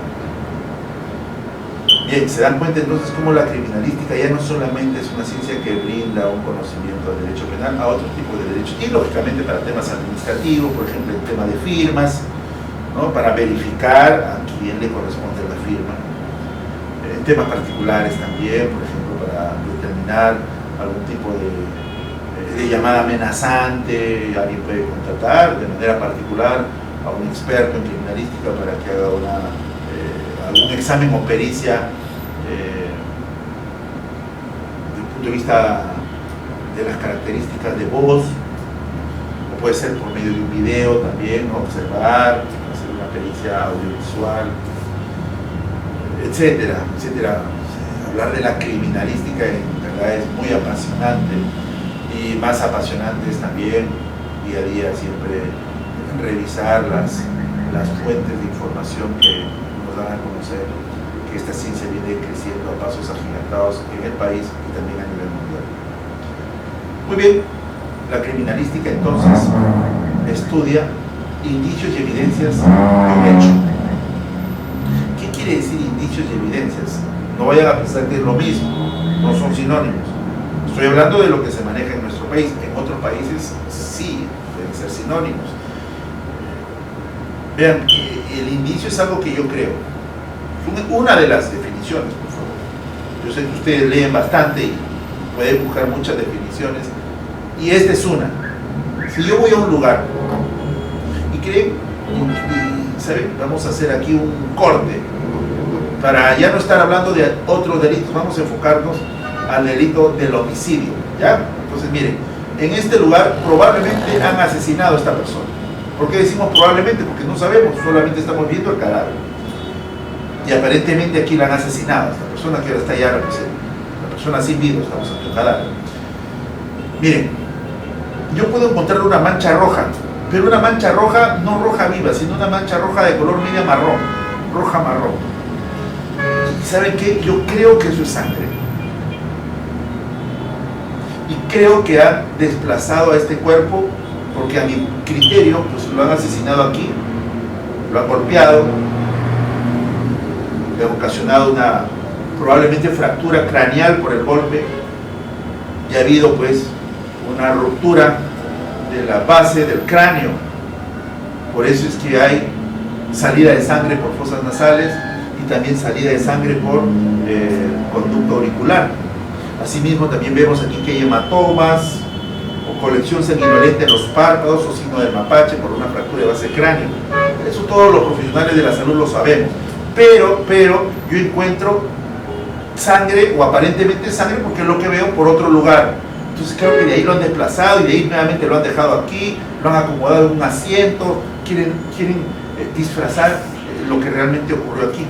Bien, se dan cuenta entonces cómo la criminalística ya no solamente es una ciencia que brinda un conocimiento del derecho penal a otro tipo de derechos, y lógicamente para temas administrativos, por ejemplo el tema de firmas, ¿no? Para verificar a quién le corresponde la firma, en temas particulares también, por ejemplo para determinar algún tipo de llamada amenazante, alguien puede contratar de manera particular a un experto en criminalística para que haga algún examen o pericia desde el punto de vista de las características de voz, o puede ser por medio de un video también, ¿no? Observar, hacer una pericia audiovisual, etcétera, etcétera. Hablar de la criminalística en verdad es muy apasionante, y más apasionante es también día a día siempre revisar las fuentes de información que dan a conocer que esta ciencia viene creciendo a pasos agigantados en el país y también a nivel mundial. Muy bien, la criminalística entonces estudia indicios y evidencias de un hecho. ¿Qué quiere decir indicios y evidencias? No vayan a pensar que es lo mismo, no son sinónimos. Estoy hablando de lo que se maneja en nuestro país. En otros países sí pueden ser sinónimos. Vean, el indicio es algo que yo creo. Una de las definiciones, por favor. Yo sé que ustedes leen bastante y pueden buscar muchas definiciones, y esta es una. Si yo voy a un lugar y creen, ¿saben? Vamos a hacer aquí un corte para ya no estar hablando de otros delitos, vamos a enfocarnos al delito del homicidio, ¿ya? Entonces, miren, en este lugar probablemente han asesinado a esta persona. ¿Por qué decimos probablemente? Porque no sabemos, solamente estamos viendo el cadáver. Y aparentemente aquí la han asesinado, esta persona que ahora está allá, la persona sin vida, estamos ante un cadáver. Miren, yo puedo encontrar una mancha roja, pero una mancha roja, no roja viva, sino una mancha roja de color media marrón, roja marrón. ¿Y saben qué? Yo creo que eso es sangre. Y creo que han desplazado a este cuerpo porque a mi criterio pues lo han asesinado aquí, lo han golpeado, le han ocasionado una probablemente fractura craneal por el golpe, y ha habido pues una ruptura de la base del cráneo. Por eso es que hay salida de sangre por fosas nasales y también salida de sangre por conducto auricular. Asimismo también vemos aquí que hay hematomas o colección sanguinolenta en los párpados o signo del mapache por una fractura de base cráneo. Eso todos los profesionales de la salud lo sabemos. Pero yo encuentro sangre, o aparentemente sangre, porque es lo que veo por otro lugar. Entonces creo que de ahí lo han desplazado y de ahí nuevamente lo han dejado aquí, lo han acomodado en un asiento, quieren disfrazar lo que realmente ocurrió aquí.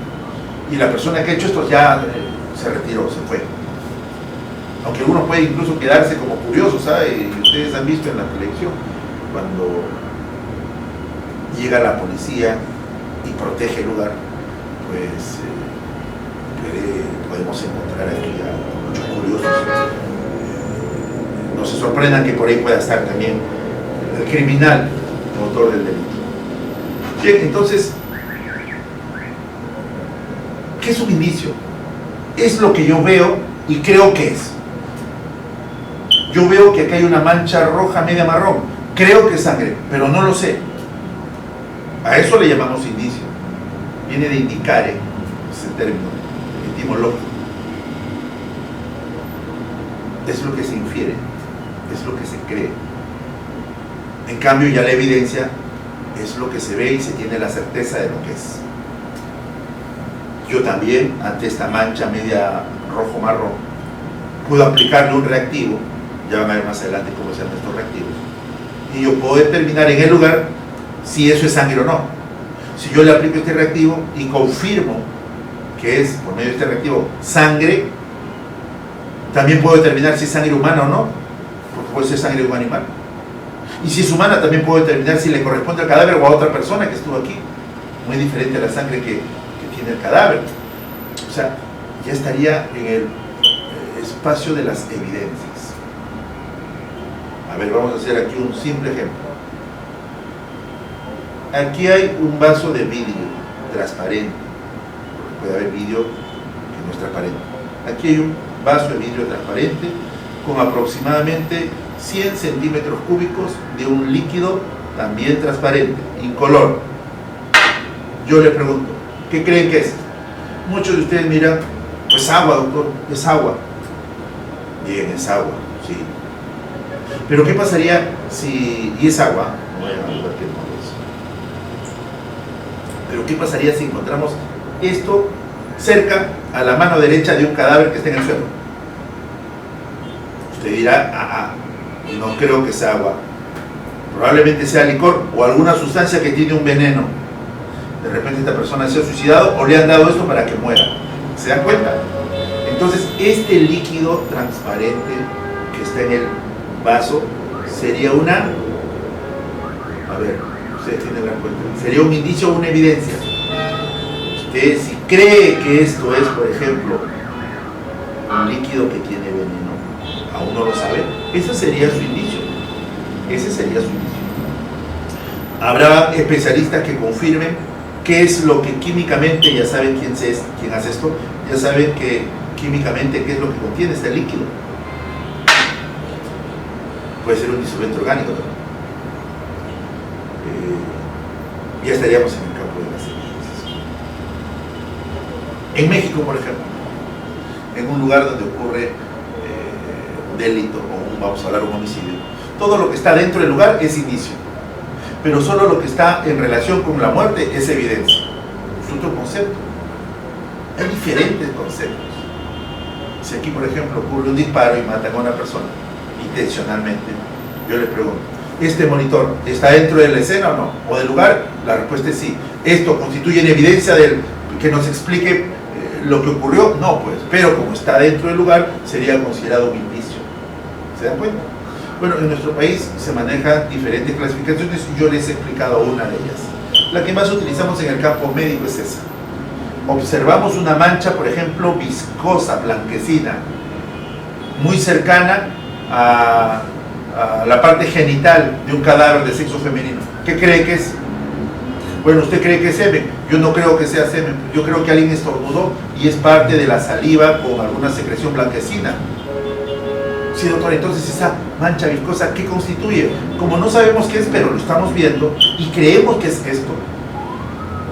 Y la persona que ha hecho esto ya se retiró, se fue. Aunque uno puede incluso quedarse como curioso, ¿sabe? Y ustedes han visto en la televisión cuando llega la policía y protege el lugar, pues podemos encontrar aquí a muchos curiosos. No se sorprendan que por ahí pueda estar también el criminal, el autor del delito. Bien, entonces, ¿qué es un indicio? Es lo que yo veo y creo que es. Yo veo que acá hay una mancha roja media marrón, creo que es sangre, pero no lo sé. A eso le llamamos indicio. Viene de indicare, ese término etimológico. Es lo que se infiere, es lo que se cree. En cambio, ya la evidencia es lo que se ve y se tiene la certeza de lo que es. Yo también, ante esta mancha media rojo-marrón, puedo aplicarle un reactivo. Ya van a ver más adelante cómo se llaman estos reactivos. Y yo puedo determinar en el lugar si eso es sangre o no. Si yo le aplico este reactivo y confirmo que es, por medio de este reactivo, sangre, también puedo determinar si es sangre humana o no, porque puede ser sangre de un animal. Y si es humana, también puedo determinar si le corresponde al cadáver o a otra persona que estuvo aquí. Muy diferente a la sangre que tiene el cadáver. O sea, ya estaría en el espacio de las evidencias. A ver, vamos a hacer aquí un simple ejemplo. Aquí hay un vaso de vidrio transparente. Puede haber vidrio que no es transparente. Aquí hay un vaso de vidrio transparente con aproximadamente 100 centímetros cúbicos de un líquido también transparente, incolor. Yo le pregunto, ¿qué creen que es? Muchos de ustedes miran, pues agua, doctor, es agua. Bien, es agua, sí. Pero ¿qué pasaría si, y es agua, no vayan a dudar que no es. Pero ¿qué pasaría si encontramos esto cerca a la mano derecha de un cadáver que está en el suelo? Usted dirá, no creo que sea agua. Probablemente sea licor o alguna sustancia que tiene un veneno. De repente esta persona se ha suicidado o le han dado esto para que muera. ¿Se dan cuenta? Entonces, este líquido transparente que está en el vaso sería una... A ver, ustedes tienen la cuenta. Sería un indicio o una evidencia. Usted, si cree que esto es, por ejemplo, un líquido que tiene veneno, aún no lo sabe, ese sería su indicio. Ese sería su indicio. Habrá especialistas que confirmen qué es lo que químicamente, ya saben quién hace esto, ya saben que químicamente qué es lo que contiene este líquido. Puede ser un disolvente orgánico también. Ya estaríamos en el campo de las evidencias. En México, por ejemplo, en un lugar donde ocurre un delito o vamos a hablar un homicidio, todo lo que está dentro del lugar es indicio, pero solo lo que está en relación con la muerte es evidencia. Es otro concepto. Hay diferentes conceptos. Si aquí, por ejemplo, ocurre un disparo y matan a una persona intencionalmente, yo le pregunto, ¿este monitor está dentro de la escena o no? ¿O del lugar? La respuesta es sí. ¿Esto constituye una evidencia que nos explique lo que ocurrió? No, pues, pero como está dentro del lugar, sería considerado un indicio. ¿Se dan cuenta? Bueno, en nuestro país se manejan diferentes clasificaciones y yo les he explicado una de ellas. La que más utilizamos en el campo médico es esa. Observamos una mancha, por ejemplo, viscosa, blanquecina, muy cercana a la parte genital de un cadáver de sexo femenino. ¿Qué cree que es? Bueno, usted cree que es semen. Yo no creo que sea semen. Yo creo que alguien estornudó y es parte de la saliva con alguna secreción blanquecina. Sí, doctor, entonces esa mancha viscosa, ¿qué constituye? Como no sabemos qué es, pero lo estamos viendo y creemos que es esto.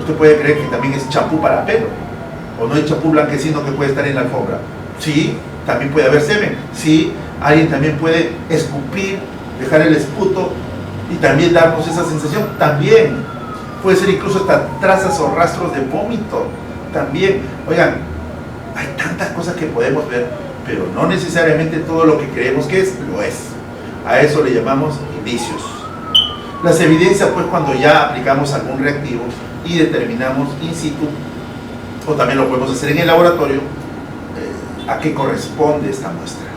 Usted puede creer que también es champú para pelo, o no hay champú blanquecino que puede estar en la alfombra. Sí, también puede haber semen. Sí, alguien también puede escupir, dejar el esputo y también darnos esa sensación. También puede ser incluso hasta trazas o rastros de vómito. También, oigan, hay tantas cosas que podemos ver, pero no necesariamente todo lo que creemos que es, lo es. A eso le llamamos indicios. Las evidencias, pues, cuando ya aplicamos algún reactivo y determinamos in situ, o también lo podemos hacer en el laboratorio, a qué corresponde esta muestra.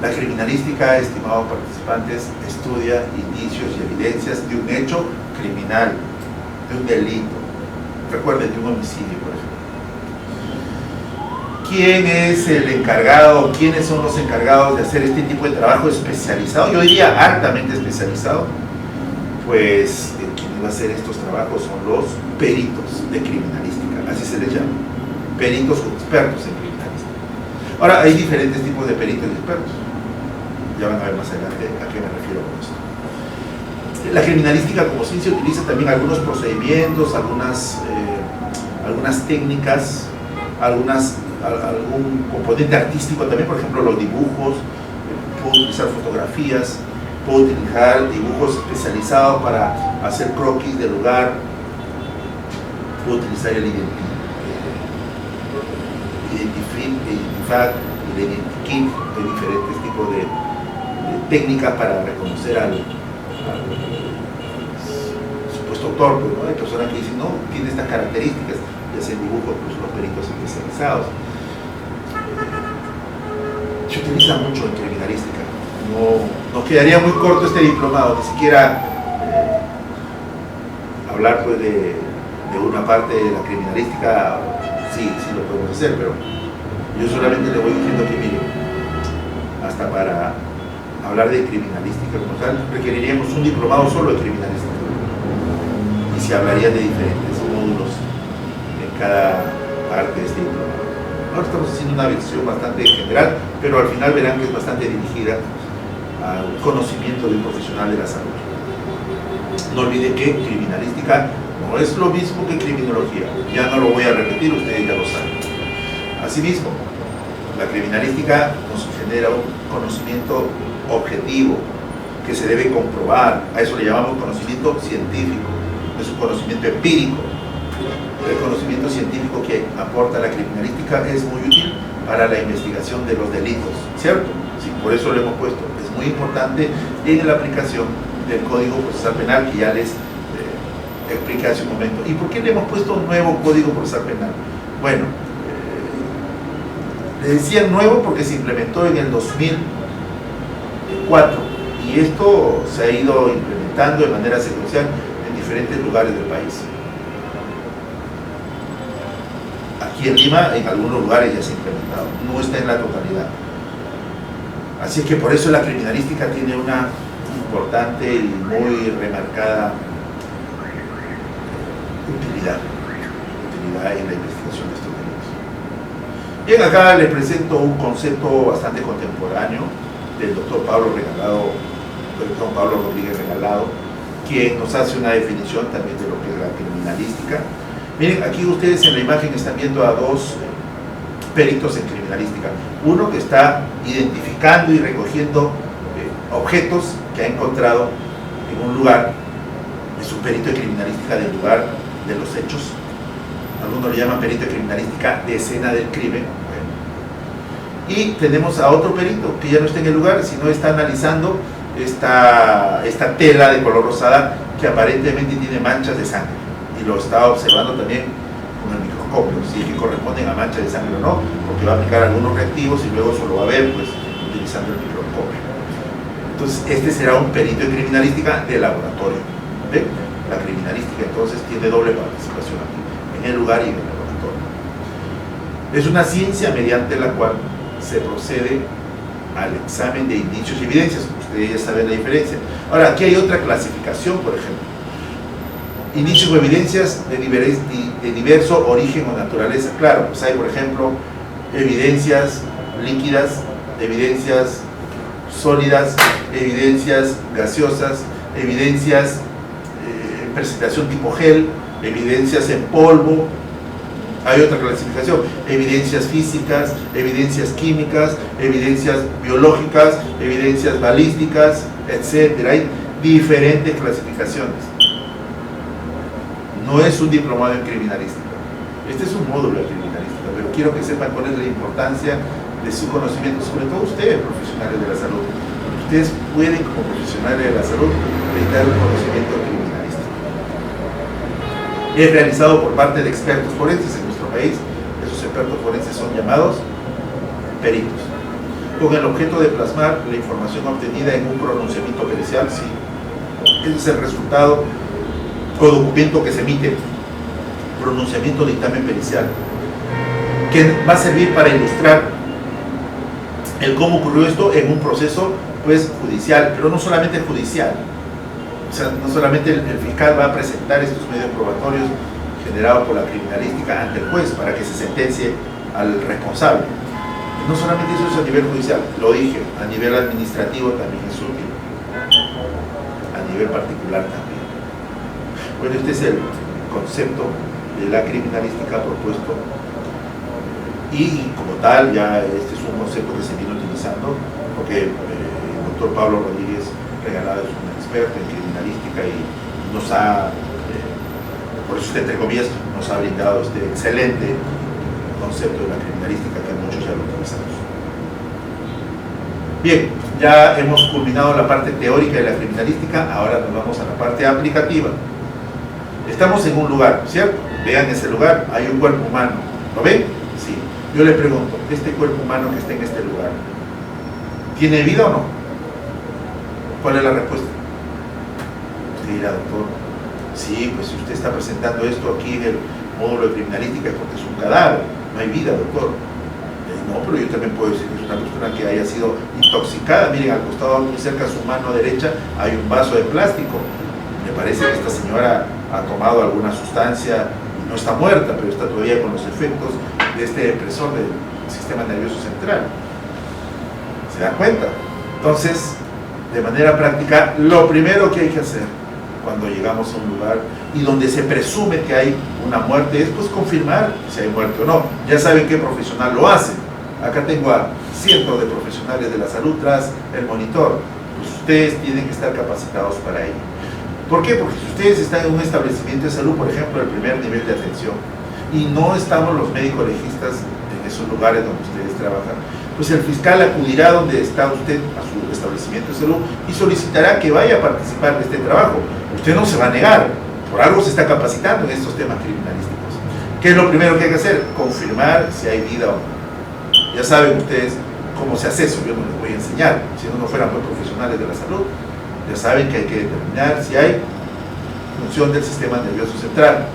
La criminalística, estimados participantes, estudia indicios y evidencias de un hecho criminal, de un delito, recuerden, de un homicidio, por ejemplo. ¿Quién es el encargado? ¿Quiénes son los encargados de hacer este tipo de trabajo especializado? Yo diría altamente especializado. Pues quien va a hacer estos trabajos son los peritos de criminalística, así se les llama. Peritos o expertos en criminalística. Ahora, hay diferentes tipos de peritos y expertos. Ya van a ver más adelante a qué me refiero con esto. La criminalística como ciencia utiliza también algunos procedimientos, algunas técnicas, algún componente artístico también, por ejemplo los dibujos, puedo utilizar fotografías, puedo utilizar dibujos especializados para hacer croquis del lugar, puedo utilizar el Identifag, el Identikit, de diferentes tipos de técnicas para reconocer al supuesto autor, pues, ¿no? Hay personas que dicen, no, tiene estas características, y hacen dibujos, pues, los peritos especializados. Se utiliza mucho en criminalística. No, nos quedaría muy corto este diplomado, ni siquiera hablar, pues, de una parte de la criminalística. Sí lo podemos hacer, pero yo solamente le voy diciendo que, mire, hasta para hablar de criminalística como tal, requeriríamos un diplomado solo de criminalística. Y se hablaría de diferentes módulos en cada parte de este diplomado. Ahora estamos haciendo una versión bastante general, pero al final verán que es bastante dirigida al conocimiento del profesional de la salud. No olviden que criminalística no es lo mismo que criminología. Ya no lo voy a repetir, ustedes ya lo saben. Asimismo, la criminalística nos genera un conocimiento objetivo que se debe comprobar. A eso le llamamos conocimiento científico, es un conocimiento empírico. El conocimiento científico que aporta la criminalística es muy útil para la investigación de los delitos, ¿cierto? Sí, por eso lo hemos puesto. Es muy importante en la aplicación del Código Procesal Penal que ya les expliqué hace un momento. ¿Y por qué le hemos puesto un nuevo Código Procesal Penal? Bueno, le decía nuevo porque se implementó en el 2004 y esto se ha ido implementando de manera secuencial en diferentes lugares del país. Aquí en Lima, en algunos lugares ya se ha implementado, no está en la totalidad. Así que por eso la criminalística tiene una importante y muy remarcada utilidad en la investigación de estos delitos. Bien, acá les presento un concepto bastante contemporáneo del doctor Pablo Rodríguez Regalado, quien nos hace una definición también de lo que es la criminalística. Miren, aquí ustedes en la imagen están viendo a dos peritos en criminalística. Uno que está identificando y recogiendo objetos que ha encontrado en un lugar. Es un perito de criminalística del lugar de los hechos. Algunos le llaman perito de criminalística de escena del crimen. Y tenemos a otro perito que ya no está en el lugar, sino está analizando esta tela de color rosada que aparentemente tiene manchas de sangre. Y lo está observando también con el microscopio, si es que corresponden a manchas de sangre o no, porque va a aplicar algunos reactivos y luego eso lo va a ver pues, utilizando el microscopio. Entonces, este será un perito de criminalística de laboratorio. ¿Ven? La criminalística entonces tiene doble participación aquí, en el lugar y en el laboratorio. Es una ciencia mediante la cual se procede al examen de indicios y evidencias. Ustedes ya saben la diferencia. Ahora, aquí hay otra clasificación, por ejemplo. Indicios o evidencias de diverso origen o naturaleza. Claro, pues hay, por ejemplo, evidencias líquidas, evidencias sólidas, evidencias gaseosas, evidencias en presentación tipo gel, evidencias en polvo. Hay otra clasificación: evidencias físicas, evidencias químicas, evidencias biológicas, evidencias balísticas, etc. Hay diferentes clasificaciones. No es un diplomado en criminalística. Este es un módulo de criminalística, pero quiero que sepan cuál es la importancia de su conocimiento, sobre todo ustedes, profesionales de la salud. Ustedes pueden, como profesionales de la salud, brindar un conocimiento criminalístico. Es realizado por parte de expertos forenses en nuestro país. Esos expertos forenses son llamados peritos, con el objeto de plasmar la información obtenida en un pronunciamiento pericial. Sí, ese es el resultado o documento que se emite, pronunciamiento de dictamen pericial, que va a servir para ilustrar el cómo ocurrió esto en un proceso pues judicial, pero no solamente judicial. O sea, no solamente el fiscal va a presentar estos medios probatorios generados por la criminalística ante el juez para que se sentencie al responsable. No solamente eso es a nivel judicial, lo dije, a nivel administrativo también es útil, a nivel particular también. Bueno, este es el concepto de la criminalística propuesto y como tal ya este es un concepto que se viene utilizando porque el doctor Pablo Rodríguez Regalado es un experto en criminalística y nos ha, por eso entre comillas, nos ha brindado este excelente concepto de la criminalística que muchos ya lo utilizamos. Bien, ya hemos culminado la parte teórica de la criminalística, ahora nos vamos a la parte aplicativa. Estamos en un lugar, ¿cierto? Vean ese lugar, hay un cuerpo humano. ¿Lo ven? Sí. Yo le pregunto, ¿este cuerpo humano que está en este lugar tiene vida o no? ¿Cuál es la respuesta? Usted dirá, doctor, sí, pues si usted está presentando esto aquí en el módulo de criminalística es porque es un cadáver, no hay vida, doctor. No, pero yo también puedo decir que es una persona que haya sido intoxicada. Miren, al costado, muy cerca de su mano derecha, hay un vaso de plástico. Me parece que esta señora ha tomado alguna sustancia no está muerta, pero está todavía con los efectos de este depresor del sistema nervioso central. ¿Se dan cuenta? Entonces, de manera práctica, lo primero que hay que hacer cuando llegamos a un lugar y donde se presume que hay una muerte es pues confirmar si hay muerte o no. Ya saben qué profesional lo hace. Acá tengo a cientos de profesionales de la salud tras el monitor. Pues ustedes tienen que estar capacitados para ello. ¿Por qué? Porque si ustedes están en un establecimiento de salud, por ejemplo, el primer nivel de atención, y no estamos los médicos legistas en esos lugares donde ustedes trabajan, pues el fiscal acudirá donde está usted, a su establecimiento de salud, y solicitará que vaya a participar de este trabajo. Usted no se va a negar, por algo se está capacitando en estos temas criminalísticos. ¿Qué es lo primero que hay que hacer? Confirmar si hay vida o no. Ya saben ustedes cómo se hace eso, yo no les voy a enseñar, si no fueran muy profesionales de la salud. Ya saben que hay que determinar si hay función del sistema nervioso central,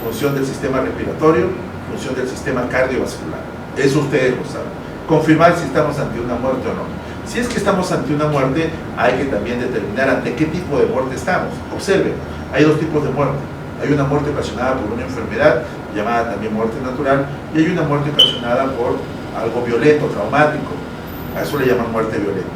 función del sistema respiratorio, función del sistema cardiovascular. Eso ustedes lo saben. Confirmar si estamos ante una muerte o no. Si es que estamos ante una muerte, hay que también determinar ante qué tipo de muerte estamos. Observen, hay dos tipos de muerte. Hay una muerte ocasionada por una enfermedad, llamada también muerte natural, y hay una muerte ocasionada por algo violento, traumático. A eso le llaman muerte violenta.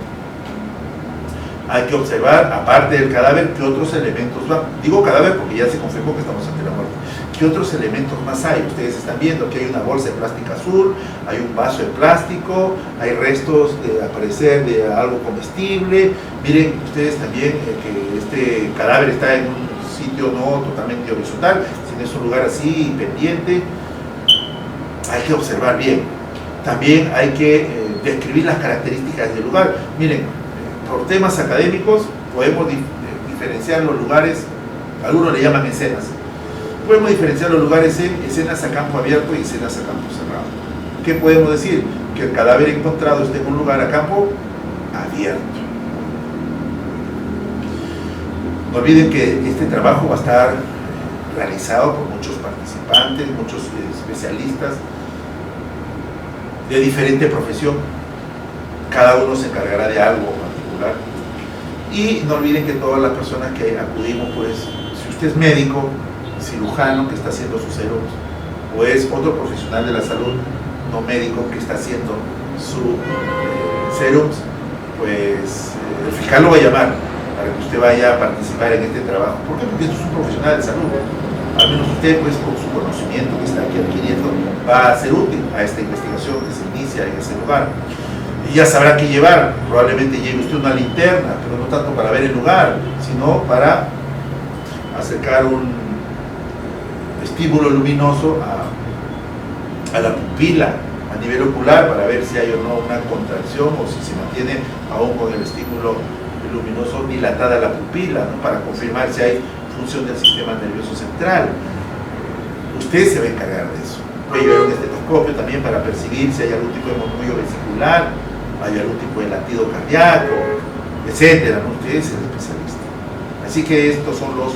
Hay que observar, aparte del cadáver, qué otros elementos van. Digo cadáver porque ya se confirmó que estamos ante la muerte. ¿Qué otros elementos más hay? Ustedes están viendo que hay una bolsa de plástico azul, hay un vaso de plástico, hay restos de aparecer de algo comestible. Miren ustedes también que este cadáver está en un sitio no totalmente horizontal, sino es un lugar así pendiente. Hay que observar bien. También hay que describir las características del lugar. Miren, por temas académicos podemos diferenciar los lugares, algunos le llaman escenas. Podemos diferenciar los lugares en escenas a campo abierto y escenas a campo cerrado. ¿Qué podemos decir? Que el cadáver encontrado esté en un lugar a campo abierto. No olviden que este trabajo va a estar realizado por muchos participantes, muchos especialistas de diferente profesión. Cada uno se encargará de algo particular. Y no olviden que todas las personas que acudimos, pues, si usted es médico, cirujano que está haciendo sus serums, o es otro profesional de la salud no médico que está haciendo sus serums, pues el fiscal lo va a llamar para que usted vaya a participar en este trabajo. ¿Por qué? Porque esto es un profesional de salud. Al menos usted, pues, con su conocimiento que está aquí adquiriendo, va a ser útil a esta investigación que se inicia en ese lugar. Y ya sabrá qué llevar. Probablemente lleve usted una linterna, pero no tanto para ver el lugar, sino para acercar un estímulo luminoso a la pupila a nivel ocular para ver si hay o no una contracción o si se mantiene aún con el estímulo luminoso dilatada la pupila, ¿no? Para confirmar si hay función del sistema nervioso central. Usted se va a encargar de eso. Puede llevar un estetoscopio también para percibir si hay algún tipo de murmullo vesicular, hay algún tipo de latido cardíaco, etcétera, ¿no? Usted es el especialista. Así que estos son los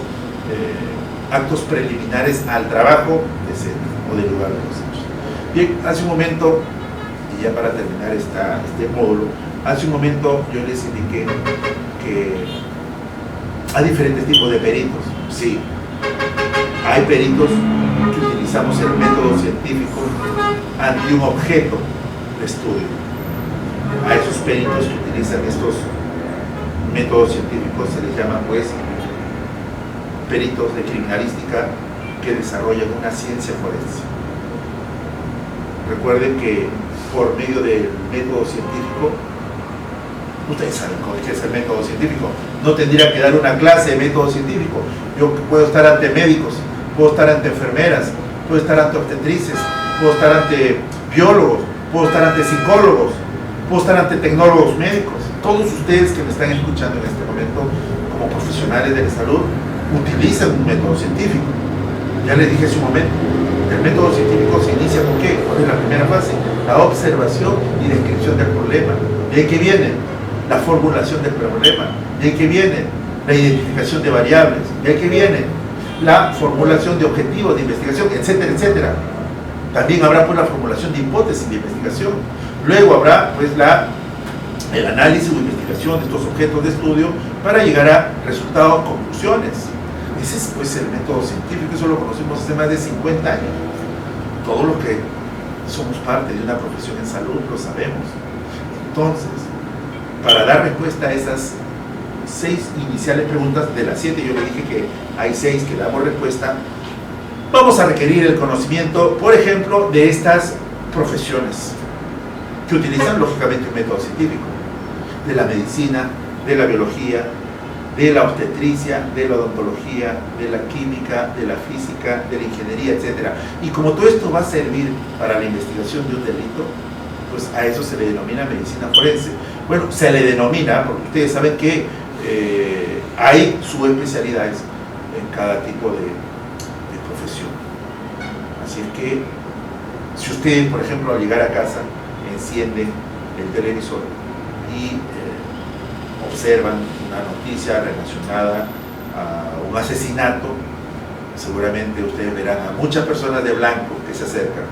actos preliminares al trabajo de escena o del lugar de los hechos. Bien, hace un momento, y ya para terminar este módulo, hace un momento yo les indiqué que hay diferentes tipos de peritos. Sí, hay peritos que utilizamos el método científico ante un objeto de estudio. A esos peritos que utilizan estos métodos científicos se les llama, pues, peritos de criminalística que desarrollan una ciencia forense. Recuerden que por medio del método científico, ustedes saben qué es el método científico, no tendría que dar una clase de método científico. Yo puedo estar ante médicos, puedo estar ante enfermeras, puedo estar ante obstetrices, puedo estar ante biólogos, puedo estar ante psicólogos, puedo estar ante tecnólogos médicos. Todos ustedes que me están escuchando en este momento como profesionales de la salud utilizan un método científico. Ya les dije hace un momento, el método científico se inicia con ¿qué? ¿Cuál es la primera fase? La observación y descripción del problema. ¿De qué viene? La formulación del problema. ¿De qué viene? La identificación de variables. ¿De qué viene? La formulación de objetivos de investigación, etcétera, etcétera. También habrá, pues, la formulación de hipótesis de investigación. Luego habrá, pues, el análisis o investigación de estos objetos de estudio para llegar a resultados, conclusiones. Ese es pues el método científico, eso lo conocemos hace más de 50 años. Todos los que somos parte de una profesión en salud lo sabemos. Entonces, para dar respuesta a esas 6 iniciales preguntas, de las 7 yo le dije que hay 6 que damos respuesta, vamos a requerir el conocimiento, por ejemplo, de estas profesiones que utilizan lógicamente un método científico, de la medicina, de la biología, de la obstetricia, de la odontología, de la química, de la física, de la ingeniería, etc. Y como todo esto va a servir para la investigación de un delito, pues a eso se le denomina medicina forense. Bueno, se le denomina porque ustedes saben que hay subespecialidades en cada tipo de profesión. Así es que si ustedes, por ejemplo, al llegar a casa encienden el televisor y observan una noticia relacionada a un asesinato, seguramente ustedes verán a muchas personas de blanco que se acercan,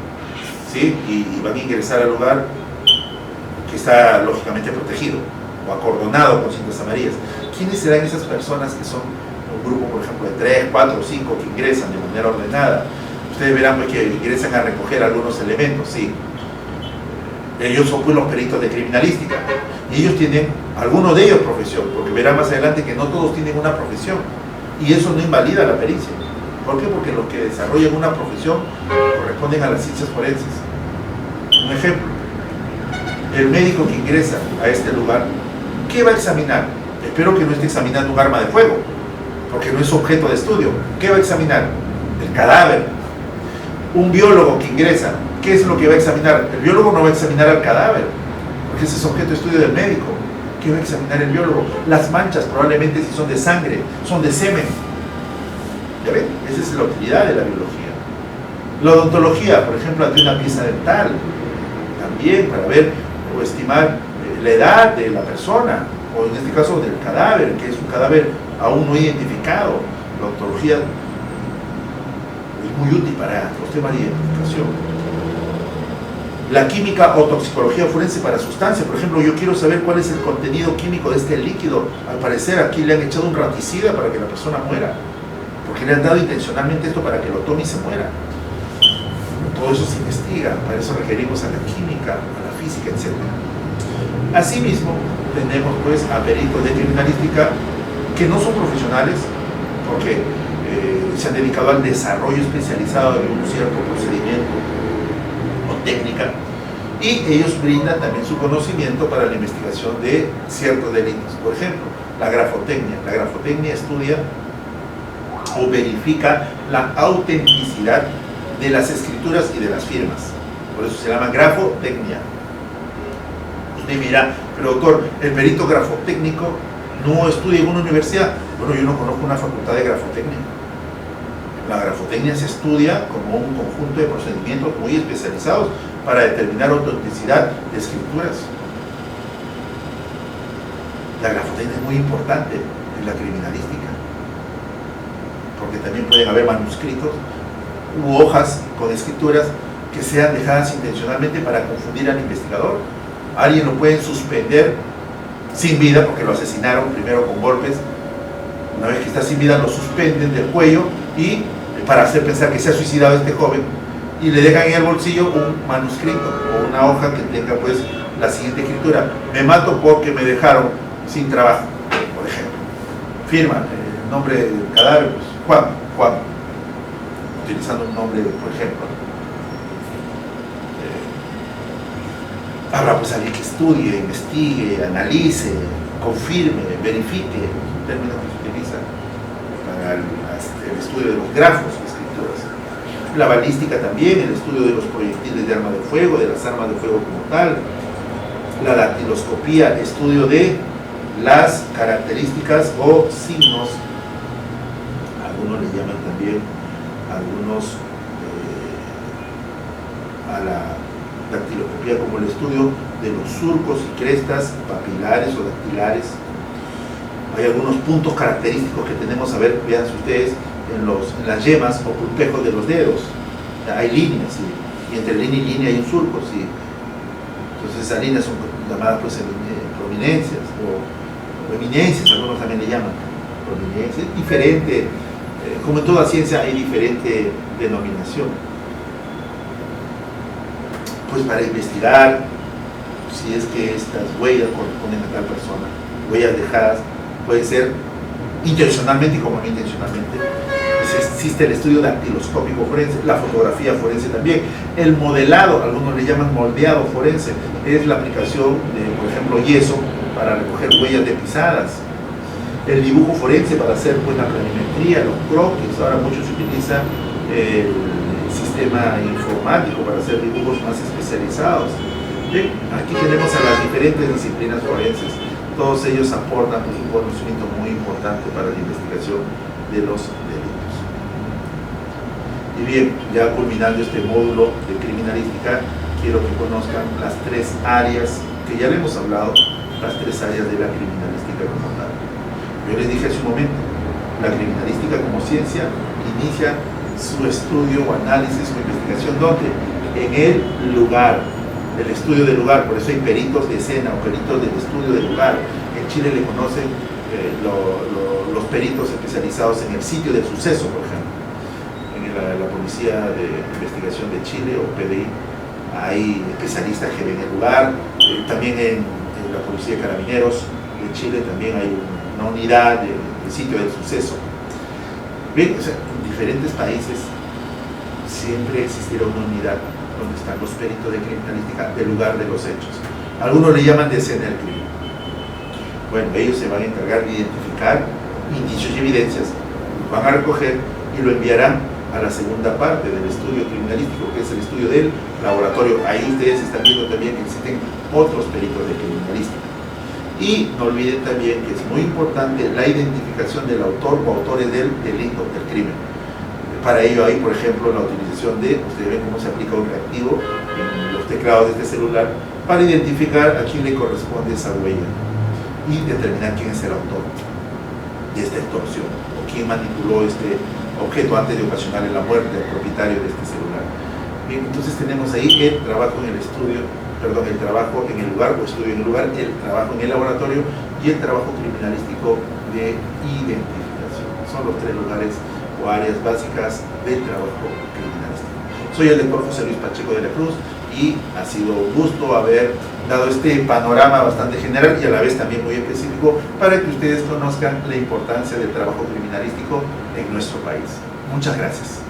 ¿sí? Y van a ingresar al lugar que está lógicamente protegido o acordonado con cintas amarillas. ¿Quiénes serán esas personas que son un grupo, por ejemplo, de 3, 4, 5 que ingresan de manera ordenada? Ustedes verán pues, que ingresan a recoger algunos elementos, sí. Ellos son pues los peritos de criminalística y ellos tienen, algunos de ellos profesión, porque verán más adelante que no todos tienen una profesión y eso no invalida la pericia. ¿Por qué? Porque los que desarrollan una profesión corresponden a las ciencias forenses. Un ejemplo, el médico que ingresa a este lugar, ¿qué va a examinar? Espero que no esté examinando un arma de fuego, porque no es objeto de estudio. ¿Qué va a examinar? El cadáver. Un biólogo que ingresa, ¿qué es lo que va a examinar? El biólogo no va a examinar al cadáver, porque ese es objeto de estudio del médico. ¿Qué va a examinar el biólogo? Las manchas, probablemente si son de sangre, son de semen. ¿Ya ven? Esa es la utilidad de la biología. La odontología, por ejemplo, ante una pieza dental, también para ver o estimar la edad de la persona, o en este caso del cadáver, que es un cadáver aún no identificado. La odontología es muy útil para los temas de identificación. La química o toxicología forense para sustancias, por ejemplo, yo quiero saber cuál es el contenido químico de este líquido. Al parecer aquí le han echado un raticida para que la persona muera, porque le han dado intencionalmente esto para que lo tome y se muera. Todo eso se investiga, para eso requerimos a la química, a la física, etc. Asimismo, tenemos pues a peritos de criminalística que no son profesionales, porque se han dedicado al desarrollo especializado de un cierto procedimiento o técnica, y ellos brindan también su conocimiento para la investigación de ciertos delitos. Por ejemplo, la grafotecnia. La grafotecnia estudia o verifica la autenticidad de las escrituras y de las firmas. Por eso se llama grafotecnia. Usted mira, pero doctor, el perito grafotécnico no estudia en una universidad. Bueno, yo no conozco una facultad de grafotecnia. La grafotecnia se estudia como un conjunto de procedimientos muy especializados para determinar autenticidad de escrituras. La grafotecnia es muy importante en la criminalística, porque también pueden haber manuscritos u hojas con escrituras que sean dejadas intencionalmente para confundir al investigador. Alguien lo pueden suspender sin vida porque lo asesinaron primero con golpes. Una vez que está sin vida lo suspenden del cuello y para hacer pensar que se ha suicidado este joven, y le dejan en el bolsillo un manuscrito o una hoja que tenga pues la siguiente escritura: me mato porque me dejaron sin trabajo, por ejemplo. Firma el nombre del cadáver, pues Juan, utilizando un nombre, por ejemplo. Habrá pues alguien que estudie, investigue, analice, confirme, verifique, un término que se utiliza para el estudio de los grafos y escrituras. La balística también, el estudio de los proyectiles de arma de fuego, de las armas de fuego como tal. La dactiloscopía, el estudio de las características o signos. Algunos le llaman también, algunos a la dactiloscopía como el estudio de los surcos y crestas papilares o dactilares. Hay algunos puntos característicos que tenemos a ver, vean ustedes, en las yemas o puntejos de los dedos. Hay líneas, y entre línea y línea hay un surco, ¿sí? Entonces esas líneas son llamadas pues prominencias o eminencias, algunos también le llaman prominencias. Es diferente como en toda ciencia hay diferente denominación. Pues para investigar si es que estas huellas corresponden a tal persona, huellas dejadas, pueden ser intencionalmente y como no intencionalmente. Existe el estudio dactiloscópico forense, la fotografía forense también, el modelado, algunos le llaman moldeado forense, es la aplicación de, por ejemplo, yeso para recoger huellas de pisadas, el dibujo forense para hacer pues, la planimetría, los croquis. Ahora mucho se utiliza el sistema informático para hacer dibujos más especializados. Bien, aquí tenemos a las diferentes disciplinas forenses, todos ellos aportan pues, un conocimiento muy importante para la investigación de los delitos. Y bien, ya culminando este módulo de criminalística, quiero que conozcan las tres áreas que ya le hemos hablado, las tres áreas de la criminalística como tal. Yo les dije hace un momento, la criminalística como ciencia inicia su estudio o análisis o investigación, ¿dónde? En el lugar, el estudio del lugar. Por eso hay peritos de escena o peritos del estudio del lugar. En Chile le conocen los peritos especializados en el sitio del suceso, por ejemplo. En la Policía de Investigación de Chile o PDI hay especialistas que ven el lugar. También en la Policía de Carabineros de Chile también hay una unidad del sitio del suceso. Bien, o sea, en diferentes países siempre existirá una unidad donde están los peritos de criminalística del lugar de los hechos. Algunos le llaman de escena del crimen. Bueno, ellos se van a encargar de identificar indicios y evidencias, lo van a recoger y lo enviarán a la segunda parte del estudio criminalístico, que es el estudio del laboratorio. Ahí ustedes están viendo también que existen otros peritos de criminalística. Y no olviden también que es muy importante la identificación del autor o autores del delito, del crimen. Para ello hay, por ejemplo, la utilización de, ustedes ven cómo se aplica un reactivo en los teclados de este celular para identificar a quién le corresponde esa huella y determinar quién es el autor de esta extorsión o quién manipuló este objeto antes de ocasionarle la muerte al propietario de este celular. Bien, entonces tenemos ahí el trabajo en el estudio, perdón, el trabajo en el lugar o estudio en el lugar, el trabajo en el laboratorio y el trabajo criminalístico de identificación. Son los tres lugares o áreas básicas del trabajo criminalístico. Soy el doctor José Luis Pacheco de la Cruz y ha sido un gusto haber dado este panorama bastante general y a la vez también muy específico para que ustedes conozcan la importancia del trabajo criminalístico en nuestro país. Muchas gracias.